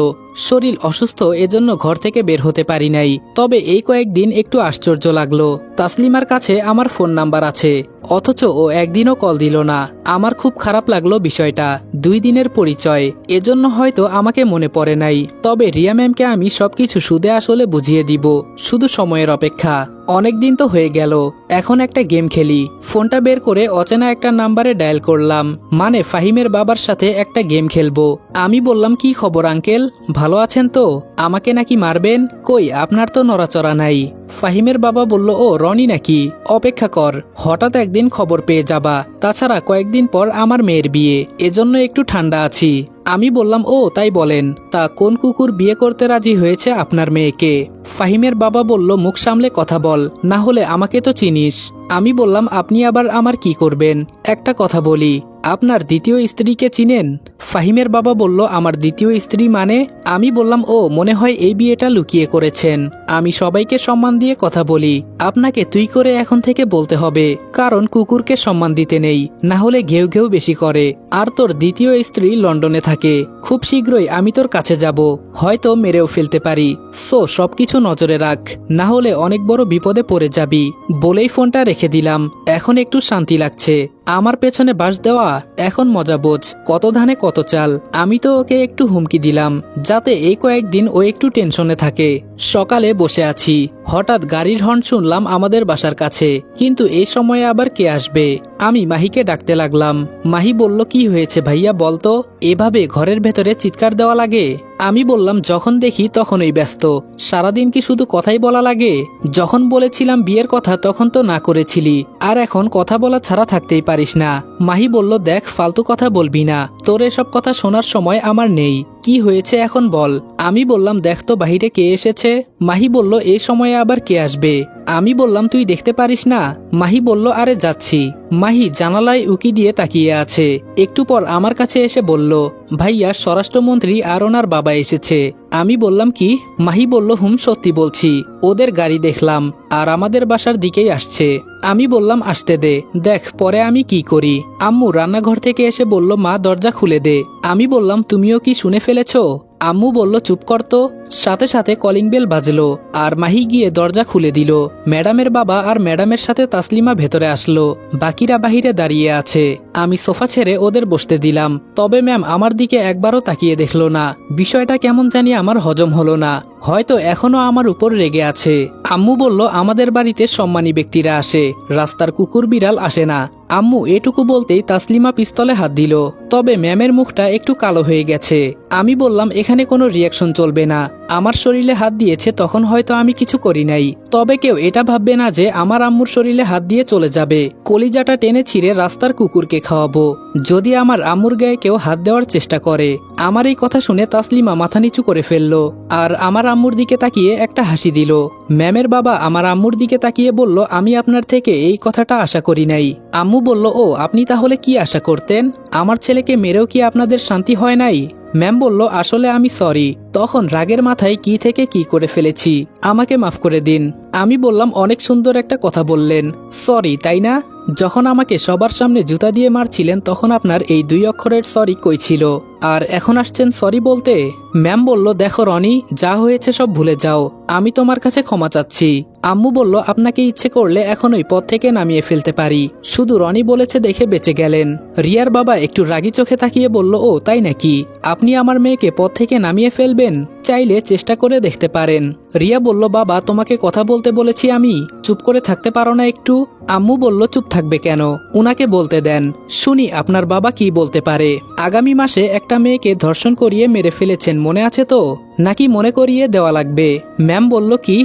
শরীর অসুস্থ এজন্য ঘর থেকে বের হতে পারি নাই। তবে এই কয়েকদিন একটু আশ্চর্য লাগলো, তাসলিমার কাছে আমার ফোন নাম্বার আছে, অথচ ও একদিনও কল দিল না। আমার খুব খারাপ লাগলো বিষয়টা, 2 দিনের পরিচয়, এজন্য হয়তো আমাকে মনে পড়ে নাই। তবে রিয়া ম্যামকে আমি সবকিছু সুদে আসলে বুঝিয়ে দিব, শুধু সময়ের অপেক্ষা। অনেক দিন তো হয়ে গেল, এখন একটা গেম খেলি। ফোনটা বের করে অচেনা একটা নাম্বারে ডায়াল করলাম, মানে ফাহিমের বাবার সাথে একটা গেম খেলবো। আমি বললাম কি খবর আঙ্কেল, ভালো আছেন তো? আমাকে নাকি মারবেন? কই আপনার তো নড়াচড়া নাই। ফাহিমের বাবা বলল ও রনি নাকি, অপেক্ষা কর, হঠাৎ একদিন খবর পেয়ে যাবা, তাছাড়া কয়েকদিন পর আমার মেয়ের বিয়ে, এজন্য একটু ঠান্ডা আছি। আমি বললাম ও তাই বলেন, তা কোন কুকুর বিয়ে করতে রাজি হয়েছে আপনার মেয়েকে? ফাহিমের বাবা বলল মুখ সামলে কথা বল, না হলে আমাকে তো চিনিস। আমি বললাম আপনি আবার আমার কি করবেন? একটা কথা বলি, আপনার দ্বিতীয় স্ত্রীকে চিনেন? ফাহিমের বাবা বলল, আমার দ্বিতীয় স্ত্রী মানে? আমি বললাম, ও মনে হয় এই বিয়েটা লুকিয়ে করেছেন। আমি সবাইকে সম্মান দিয়ে কথা বলি, আপনাকে তুই করে এখন থেকে বলতে হবে, কারণ কুকুরকে সম্মান দিতে নেই, না হলে ঘেউ ঘেউ বেশি করে। আর তোর দ্বিতীয় স্ত্রী লন্ডনে থাকে, খুব শীঘ্রই আমি তোর কাছে যাব, হয়তো মেরেও ফেলতে পারি, সো সবকিছু নজরে রাখ, না হলে অনেক বড় বিপদে পড়ে যাবি। বলেই ফোনটা রেখে দিলাম। এখন একটু শান্তি লাগছে। আমার পেছনে বাস দেওয়া, এখন মজা বোঝ, কত ধানে কত চাল। আমি তো ওকে একটু হুমকি দিলাম, যাতে এই কয়েকদিন ও একটু টেনশনে থাকে। সকালে বসে আছি, হঠাৎ গাড়ির হর্ন শুনলাম আমাদের বাসার কাছে, কিন্তু এই সময়ে আবার কে আসবে? আমি মাহিকে ডাকতে লাগলাম। মাহি বলল, কি হয়েছে ভাইয়া বলতো, এভাবে ঘরের ভেতরে চিৎকার দেওয়া লাগে? আমি বললাম, যখন দেখি তখনই ব্যস্ত, সারাদিন কি শুধু কথাই বলা লাগে? যখন বলেছিলাম বিয়ের কথা তখন তো না করেছিলি, আর এখন কথা বলা ছাড়া থাকতেই পারিস না। মাহি বলল, দেখ ফালতু কথা বলবি না, তোর এসব কথা শোনার সময় আমার নেই, কি হয়েছে এখন বল। আমি বললাম, দেখ তো বাহিরে কে এসেছে। মাহি বলল, এই সময়ে আবার কে আসবে? আমি বললাম, তুই দেখতে পারিস না? মাহি বলল, আরে যাচ্ছি। মাহি জানালায় উকি দিয়ে তাকিয়ে আছে। একটু পর আমার কাছে এসে বলল, ভাইয়া স্বরাষ্ট্রমন্ত্রী আর ওনার বাবা এসেছে। আমি বললাম, কি? মাহি বলল, হুম সত্যি বলছি, ওদের গাড়ি দেখলাম আর আমাদের বাসার দিকেই আসছে। আমি বললাম, আসতে দে, দেখ পরে আমি কি করি। আম্মু রান্নাঘর থেকে এসে বলল, মা দরজা খুলে দে। আমি বললাম, তুমিও কি শুনে ফেলেছো? আম্মু বলল, চুপ কর তো। সাথে সাথে কলিং বেল বাজলো আর মাহি গিয়ে দরজা খুলে দিল। ম্যাডামের বাবা আর ম্যাডামের সাথে তাসলিমা ভেতরে আসলো, বাকিরা বাহিরে দাঁড়িয়ে আছে। আমি সোফা ছেড়ে ওদের বসতে দিলাম, তবে ম্যাম আমার দিকে একবারও তাকিয়ে দেখলো না। বিষয়টা কেমন জানি আমার হজম হলো না, হয়তো এখনো আমার উপর রেগে আছে। আম্মু বলল, আমাদের বাড়িতে সম্মানী ব্যক্তিরা আসে, রাস্তার কুকুর বিড়াল আসে না। আম্মু এটুকু বলতেই তাসলিমা পিস্তলে হাত দিল, তবে ম্যামের মুখটা একটু কালো হয়ে গেছে। আমি বললাম, এখানে কোনো রিয়াকশন চলবে না, আমার শরীরে হাত দিয়েছে তখন হয়তো আমি কিছু করি নাই, তবে কেউ এটা ভাববে না যে আমার আম্মুর শরীরে হাত দিয়ে চলে যাবে, কলিজাটা টেনে ছিঁড়ে রাস্তার কুকুরকে খাওয়াবো যদি আমার আম্মুর গায়ে কেউ হাত দেওয়ার চেষ্টা করে। আমার এই কথা শুনে তাসলিমা মাথা নিচু করে ফেললো আর আমার আম্মুর দিকে তাকিয়ে একটা হাসি দিল। ম্যামের বাবা আমার আম্মুর দিকে তাকিয়ে বলল, আমি আপনার থেকে এই কথাটা আশা করি নাই। আম্মু বলল, ও আপনি তাহলে কি আশা করতেন? আমার ছেলেকে মেরেও কি আপনাদের শান্তি হয় নাই? ম্যাম বলল, আসলে আমি সরি, তখন রাগের মাথায় কি থেকে কি করে ফেলেছি, আমাকে মাফ করে দিন। আমি বললাম, অনেক সুন্দর একটা কথা বললেন, সরি তাই না? যখন আমাকে সবার সামনে জুতা দিয়ে মারছিলেন তখন আপনার এই 2 অক্ষরের সরি কই ছিল, আর এখন আসছেন সরি বলতে? ম্যাম বলল, দেখো রনি, যা হয়েছে সব ভুলে যাও, আমি তোমার কাছে ক্ষমা চাচ্ছি। আম্মু বলল, আপনাকে ইচ্ছে করলে এখন ওই পথ থেকে নামিয়ে ফেলতে পারি, শুধু রনি বলেছে দেখে বেঁচে গেলেন। রিয়ার বাবা একটু রাগী চোখে তাকিয়ে বলল, ও তাই নাকি, আপনি আমার মেয়েকে পথ থেকে নামিয়ে ফেলবেন? চাইলে চেষ্টা করে দেখতে পারেন। রিয়া বলল, বাবা তোমাকে কথা বলতে বলেছি আমি, চুপ করে থাকতে পারো না একটু? আম্মু বলল, চুপ থাকবে কেন, উনাকে বলতে দেন, শুনি আপনার বাবা কি বলতে পারে। আগামী মাসে একটা মেয়েকে ধর্ষণ করিয়ে মেরে ফেলেছেন, মনে আছে তো, নাকি মনে করিয়ে দেওয়া লাগবে? ম্যাম বলল, কি?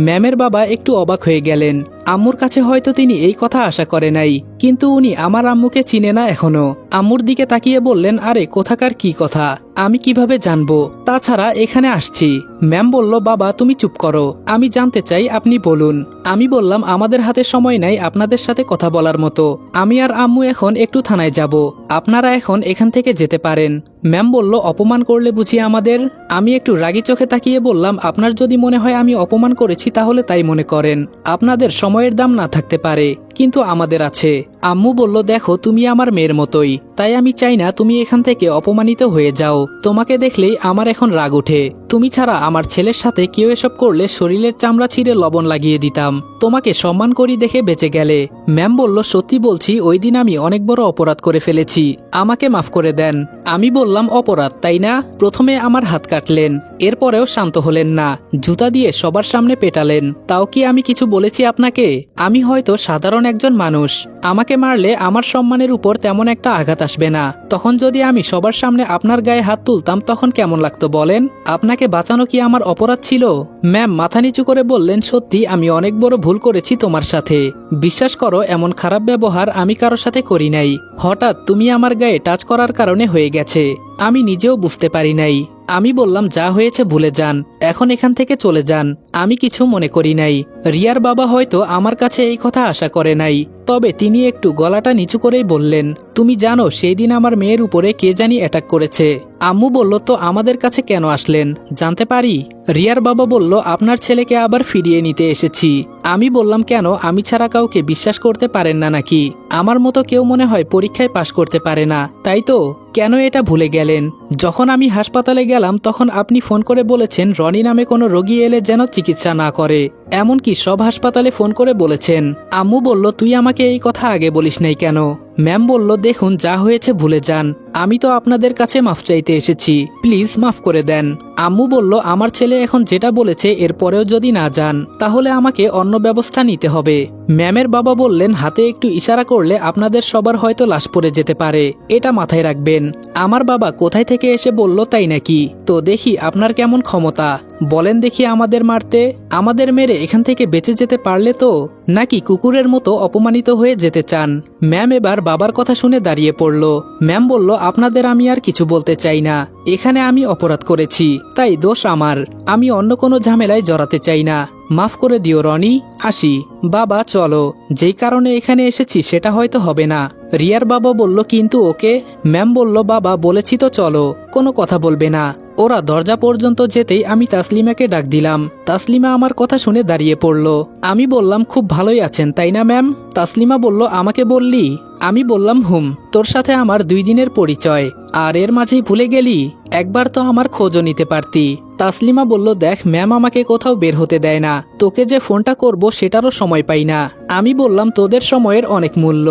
ম্যামের বাবা একটু অবাক হয়ে গেলেন। আম্মুর কাছে হয়তো তিনি এই কথা আশা করে নাই, কিন্তু উনি আমার আম্মুকে চিনে না এখনো। আম্মুর দিকে তাকিয়ে বললেন, আরে কোথাকার কি কথা, আমি কিভাবে জানবো, তাছাড়া এখানে আসছি। ম্যাম বলল, বাবা তুমি চুপ করো, আমি জানতে চাই, আপনি বলুন। আমি বললাম, আমাদের হাতে সময় নাই আপনাদের সাথে কথা বলার মতো, আমি আর আম্মু এখন একটু থানায় যাব, আপনারা এখন এখান থেকে যেতে পারেন। ম্যাম বলল, অপমান করলে বুঝি আমাদের? আমি একটু রাগী চোখে তাকিয়ে বললাম, আপনার যদি মনে হয় আমি অপমান করেছি তাহলে তাই মনে করেন, আপনাদের সময়ের দাম না থাকতে পারে, কিন্তু আমাদের আছে। আম্মু বলল, দেখো তুমি আমার মেয়ের মতোই, তাই আমি চাই না তুমি এখান থেকে অপমানিত হয়ে যাও, তোমাকে দেখলেই আমার এখন রাগ ওঠে, তুমি ছাড়া আমার ছেলের সাথে কেউ এসব করলে শরীরের চামড়া ছিঁড়ে লবণ লাগিয়ে দিতাম, তোমাকে সম্মান করি দেখে বেঁচে গেলে। ম্যাম বলল, সত্যি বলছি ওই দিন আমি অনেক বড় অপরাধ করে ফেলেছি, আমাকে মাফ করে দেন। আমি বললাম, অপরাধ তাই না? প্রথমে আমার হাত কাটলেন, এরপরেও শান্ত হলেন না, জুতা দিয়ে সবার সামনে পেটালেন, তাও কি আমি কিছু বলেছি আপনাকে? আমি হয়তো সাধারণ একজন মানুষ, আমাকে মারলে আমার সম্মানের উপর তেমন একটা আঘাত আসবে না, তখন যদি আমি সবার সামনে আপনার গায়ে হাত তুলতাম তখন কেমন লাগতো বলেন? আপনাকে বাঁচানো কি আমার অপরাধ ছিল? ম্যাম মাথা নিচু করে বললেন, সত্যি আমি অনেক বড় ভুল করেছি তোমার সাথে, বিশ্বাস করো এমন খারাপ ব্যবহার আমি কারোর সাথে করি নাই, হঠাৎ তুমি আমার গায়ে টাচ করার কারণে হয়ে গেছে, আমি নিজেও বুঝতে পারি নাই। আমি বললাম যা হয়েছে ভুলে যান, এখন এখান থেকে চলে যান, আমি কিছু মনে করি নাই। রিয়ার বাবা হয়তো আমার কাছে এই কথা আশা করে নাই, তবে তিনি একটু গলাটা নিচু করেই বললেন, তুমি জানো সেই দিন আমার মেয়ের উপরে কে জানি অ্যাটাক করেছে। আম্মু বলল, তো আমাদের কাছে কেন আসলেন, জানতে পারি? রিয়ার বাবা বলল, আপনার ছেলেকে আবার ফিরিয়ে নিতে এসেছি। আমি বললাম, কেন, আমি ছাড়া কাউকে বিশ্বাস করতে পারেন না নাকি? আমার মতো কেউ মনে হয় পরীক্ষায় পাশ করতে পারে না, তাই তো? কেন এটা ভুলে গেলেন? যখন আমি হাসপাতালে গেলাম তখন আপনি ফোন করে বলেছেন রনি নামে কোনো রোগী এলে যেন চিকিৎসা না করে, এমনকি সব হাসপাতালে ফোন করে বলেছেন। আম্মু বলল, তুই আমাকে এই কথা আগে বলিস নাই কেন? ম্যাম বলল, দেখুন যা হয়েছে ভুলে যান, আমি তো আপনাদের কাছে মাফ চাইতে এসেছি, প্লিজ মাফ করে দেন। আম্মু বলল, আমার ছেলে এখন যেটা বলেছে এরপরেও যদি না যান তাহলে আমাকে অন্য ব্যবস্থা নিতে হবে। ম্যামের বাবা বললেন, হাতে একটু ইশারা করলে আপনাদের সবার হয়তো লাশ পড়ে যেতে পারে, এটা মাথায় রাখবেন। আমার বাবা কোথায় থেকে এসে বলল, তাই নাকি? তো দেখি আপনার কেমন ক্ষমতা, বলেন দেখি আমাদের মারতে। আমাদের মেরে এখান থেকে বেঁচে যেতে পারলে তো, নাকি কুকুরের মতো অপমানিত হয়ে যেতে চান? ম্যাম এবার বাবার কথা শুনে দাঁড়িয়ে পড়ল। ম্যাম বলল, আপনাদের আমি আর কিছু বলতে চাই না, এখানে আমি অপরাধ করেছি, তাই দোষ আমার, আমি অন্য কোনো ঝামেলায় জড়াতে চাই না, মাফ করে দিও রনি, আসি। বাবা চলো, যেই কারণে এখানে এসেছি সেটা হয়তো হবে না। রিয়ার বাবা বলল, কিন্তু ওকে? ম্যাম বলল, বাবা বলেছি তো চলো, কোনো কথা বলবে না। ওরা দরজা পর্যন্ত যেতেই আমি তাসলিমাকে ডাক দিলাম। তাসলিমা আমার কথা শুনে দাঁড়িয়ে পড়ল। আমি বললাম, খুব ভালোই আছেন তাই না ম্যাম? তাসলিমা বলল, আমাকে বললি? আমি বললাম, হুম, তোর সাথে আমার 2 দিনের পরিচয়, আর এর মাঝেই ভুলে গেলি? একবার তো আমার খোঁজও নিতে পারতি। তাসলিমা বলল, দেখ ম্যাম আমাকে কোথাও বের হতে দেয় না, তোকে যে ফোনটা করব সেটারও সময় পাই না। আমি বললাম, তোদের সময়ের অনেক মূল্য,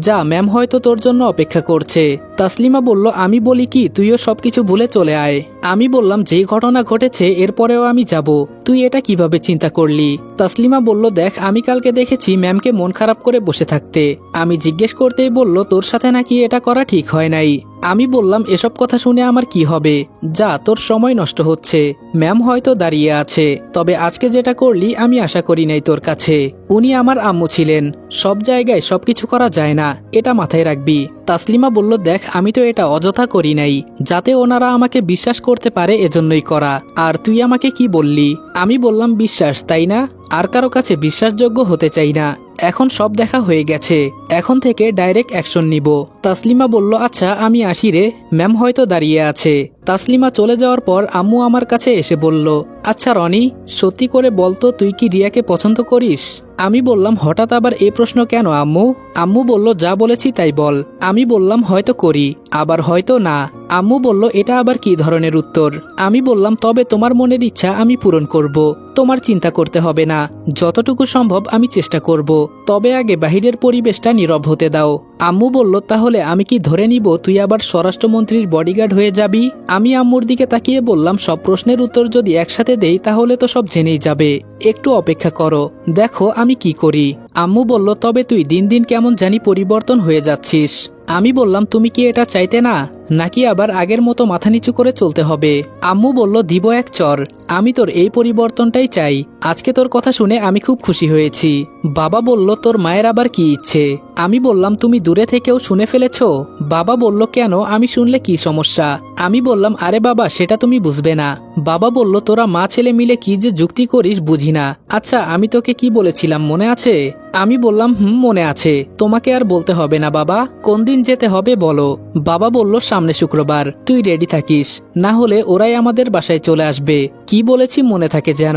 যা, ম্যাম হয়তো তোর জন্য অপেক্ষা করছে। তাসলিমা বলল, আমি বলি কি, তুইও সবকিছু ভুলে চলে আয়। আমি বললাম, যে ঘটনা ঘটেছে এরপরেও আমি যাব, তুই এটা কিভাবে চিন্তা করলি? তাসলিমা বলল, দেখ আমি কালকে দেখেছি ম্যামকে মন খারাপ করে বসে থাকতে, আমি জিজ্ঞেস করতেই বলল তোর সাথে নাকি এটা করা ঠিক হয় নাই। আমি বললাম, এসব কথা শুনে আমার কি হবে, যা, তোর সময় নষ্ট হচ্ছে, ম্যাম হয়তো দাঁড়িয়ে আছে, তবে আজকে যেটা করলি আমি আশা করি নাই তোর কাছে। উনি আমার আম্মু ছিলেন, সব জায়গায় সবকিছু করা যায় না, এটা মাথায় রাখবি। তাসলিমা বলল, দেখ আমি তো এটা অযথা করি নাই, যাতে ওনারা আমাকে বিশ্বাস করতে পারে এজন্যই করা। আর তুই আমাকে কি বললি? আমি বললাম, বিশ্বাস, তাই না? আর কারো কাছে বিশ্বাসযোগ্য হতে চাই না, এখন সব দেখা হয়ে গেছে, এখন থেকে ডাইরেক্ট অ্যাকশন নিব। তাসলিমা বলল, আচ্ছা আমি আসি রে, ম্যাম হয়তো দাঁড়িয়ে আছে। তাসলিমা চলে যাওয়ার পর আম্মু আমার কাছে এসে বলল, আচ্ছা রনি, সত্যি করে বলতো তুই কি রিয়াকে পছন্দ করিস? আমি বললাম, হঠাৎ আবার এই প্রশ্ন কেন আম্মু? আম্মু বলল, যা বলেছি তাই বল। আমি বললাম, হয়তো করি, আবার হয়তো না। আম্মু বলল, এটা আবার কি ধরনের উত্তর? আমি বললাম, তবে তোমার মনের ইচ্ছা আমি পূরণ করব, তোমার চিন্তা করতে হবে না, যতটুকু সম্ভব আমি চেষ্টা করব, তবে আগে বাহিরের পরিবেশটা নীরব হতে দাও। আম্মু বলল, তাহলে আমি কি ধরে নিব তুই আবার স্বরাষ্ট্রমন্ত্রীর বডিগার্ড হয়ে যাবি? আমি আম্মুর দিকে তাকিয়ে বললাম, সব প্রশ্নের উত্তর যদি একসাথে দেই তাহলে তো সব জেনেই যাবে, একটু অপেক্ষা করো, দেখো আমি কি করি। আম্মু বলল, তবে তুই দিন দিন কেমন জানি পরিবর্তন হয়ে যাচ্ছিস। আমি বললাম, তুমি কি এটা চাইতে না, নাকি আবার আগের মতো মাথা নিচু করে চলতে হবে? আম্মু বলল, দিব এক চর, আমি তোর এই পরিবর্তনটাই চাই, আজকে তোর কথা শুনে আমি খুব খুশি হয়েছি। বাবা বলল, তোর মায়ের আবার কি ইচ্ছে? আমি বললাম, তুমি দূরে থেকেও শুনে ফেলেছ? বাবা বলল, কেন, আমি শুনলে কি সমস্যা? আমি বললাম, আরে বাবা সেটা তুমি বুঝবে না। বাবা বলল, তোরা মা ছেলে মিলে কি যে যুক্তি করিস বুঝি না। আচ্ছা আমি তোকে কি বলেছিলাম মনে আছে? আমি বললাম, মনে আছে, তোমাকে আর বলতে হবে না বাবা, কোন দিন যেতে হবে বলো? বাবা বলল, সামনে শুক্রবার, তুই রেডি থাকিস, না হলে ওরাই আমাদের বাসায় চলে আসবে। কি বলেছি মনে থাকে যেন।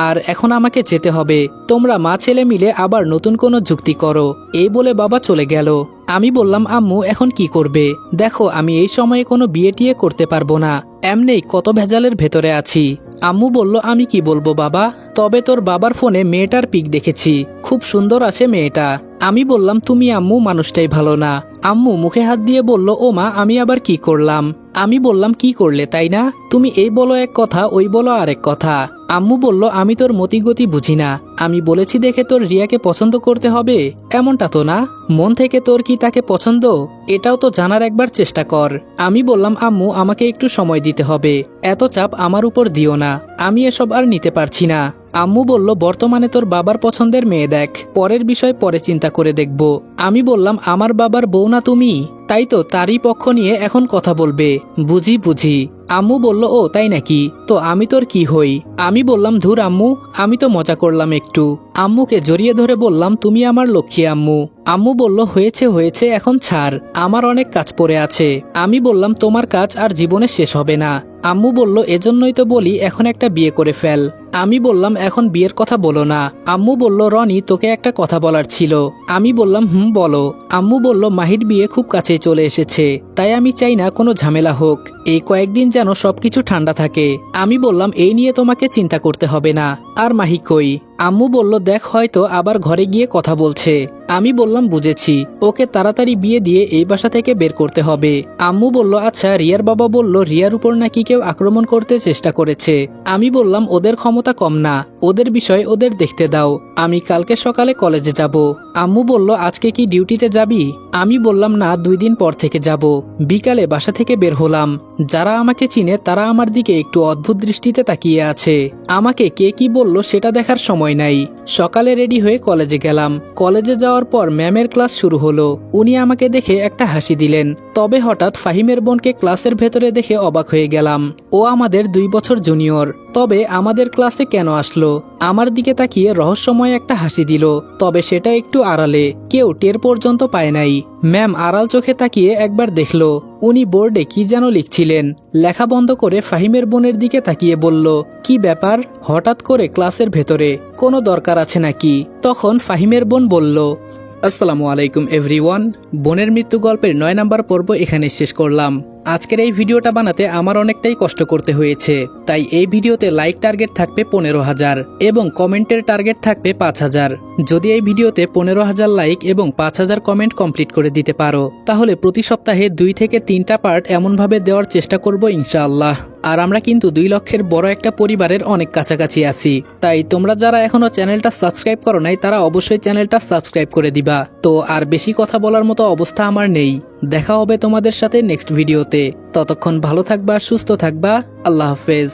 আর এখন আমাকে যেতে হবে, তোমরা মা ছেলে মিলে আবার নতুন কোনো যুক্তি করো। এই বলে বাবা চলে গেল। আমি বললাম, আম্মু এখন কি করবে? দেখো আমি এই সময়ে কোনো বিয়ে টিয়ে করতে পারবো না, এমনিই কত ভেজালের ভেতরে আছি। আম্মু বলল, আমি কি বলবো বাবা, তবে তোর বাবার ফোনে মেয়েটার পিক দেখেছি, খুব সুন্দর আছে মেয়েটা। আমি বললাম, তুমি আম্মু মানুষটাই ভালো না। আম্মু মুখে হাত দিয়ে বলল, ও মা আমি আবার কি করলাম? আমি বললাম, কি করলে তাই না, তুমি এই বলো এক কথা ওই বলো আরেক কথা। আম্মু বলল, আমি তোর মতিগতি বুঝি না, আমি বলেছি দেখে তোর রিয়াকে পছন্দ করতে হবে এমনটা তো না, মন থেকে তোর কি তাকে পছন্দ এটাও তো জানার একবার চেষ্টা কর। আমি বললাম, আম্মু আমাকে একটু সময় দিতে হবে, এত চাপ আমার উপর দিও না, আমি এসব আর নিতে পারছি না। আম্মু বলল বর্তমানে তোর বাবার পছন্দের মেয়ে দেখ, পরের বিষয় পরে চিন্তা করে দেখব। আমি বললাম আমার বাবার বউ না তুমি, তাই তো তারই পক্ষ নিয়ে এখন কথা বলবে। বুঝি। আম্মু বলল ও তাই নাকি, তো আমি তোর কি হই? আমি বললাম ধুর আম্মু, আমি তো মজা করলাম একটু। আম্মুকে জড়িয়ে ধরে বললাম তুমি আমার লক্ষ্মী আম্মু। আম্মু বলল হয়েছে এখন ছাড়, আমার অনেক কাজ পড়ে আছে। আমি বললাম তোমার কাজ আর জীবনে শেষ হবে না। আম্মু বলল এজন্যই তো বলি এখন একটা বিয়ে করে ফেল। আমি বললাম এখন বিয়ের কথা বলো না। আম্মু বলল রনি তোকে একটা কথা বলার ছিল। আমি বললাম বলো। আম্মু বলল মাহির বিয়ে খুব কাছে চলে এসেছে, তাই আমি চাই না কোনো ঝামেলা হোক, এই কয়েকদিন যেন সবকিছু ঠান্ডা থাকে। আমি বললাম এই নিয়ে তোমাকে চিন্তা করতে হবে না। আর মাহি কই? আম্মু বলল দেখ হয়তো আবার ঘরে গিয়ে কথা বলছে। আমি বললাম বুঝেছি, ওকে তাড়াতাড়ি বিয়ে দিয়ে এই বাসা থেকে বের করতে হবে। আম্মু বলল আচ্ছা রিয়ার বাবা বলল রিয়ার উপর নাকি কেউ আক্রমণ করতে চেষ্টা করেছে। আমি বললাম ওদের ক্ষমতা কম না, ওদের বিষয় ওদের দেখতে দাও, আমি কালকে সকালে কলেজে যাব। আম্মু বলল আজকে কি ডিউটিতে যাবি? আমি বললাম না 2 দিন পর থেকে যাব। বিকালে বাসা থেকে বের হলাম, যারা আমাকে চিনে তারা আমার দিকে একটু অদ্ভুত দৃষ্টিতে তাকিয়ে আছে। আমাকে কে কি বলল সেটা দেখার সময় নাই। সকালে রেডি হয়ে কলেজে গেলাম। কলেজে যাওয়ার পর ম্যামের ক্লাস শুরু হলো। উনি আমাকে দেখে একটা হাসি দিলেন, তবে হঠাৎ ফাহিমের বোনকে ক্লাসের ভেতরে দেখে অবাক হয়ে গেলাম। ও আমাদের 2 বছর জুনিয়র, তবে আমাদের ক্লাসে কেন আসলো? আমার দিকে তাকিয়ে রহস্যময় একটা হাসি দিল, তবে সেটা একটু আড়ালে, কেউ টের পর্যন্ত পায় নাই। ম্যাম আড়াল চোখে তাকিয়ে একবার দেখলো, উনি বোর্ডে কি যেন লিখছিলেন। লেখা বন্ধ করে ফাহিমের বোনের দিকে তাকিয়ে বলল কি ব্যাপার হঠাৎ করে ক্লাসের ভেতরে, কোনো দরকার আছে নাকি? তখন ফাহিমের বোন বলল আসসালামু আলাইকুম এভরিওয়ান। বোনের মৃত্যু গল্পের 9 নম্বর পর্ব এখানে শেষ করলাম। আজকের এই ভিডিওটা বানাতে আমার অনেকটাই কষ্ট করতে হয়েছে, তাই এই ভিডিওতে লাইক টার্গেট থাকবে 15,000 এবং কমেন্টের টার্গেট থাকবে 5,000। যদি এই ভিডিওতে 15,000 লাইক এবং 5,000 কমেন্ট কমপ্লিট করে দিতে পারো, তাহলে প্রতি সপ্তাহে 2 থেকে 3টা পার্ট এমনভাবে দেওয়ার চেষ্টা করব ইনশাআল্লাহ। আর আমরা কিন্তু 2 লক্ষের বড় একটা পরিবারের অনেক কাছাকাছি আছি, তাই তোমরা যারা এখনো চ্যানেলটা সাবস্ক্রাইব করো নাই তারা অবশ্যই চ্যানেলটা সাবস্ক্রাইব করে দিবা। তো আর বেশি কথা বলার মতো অবস্থা আমার নেই, দেখা হবে তোমাদের সাথে নেক্সট ভিডিওতে। ততক্ষণ ভালো থাকবা, সুস্থ থাকবা, আল্লাহ হাফেজ।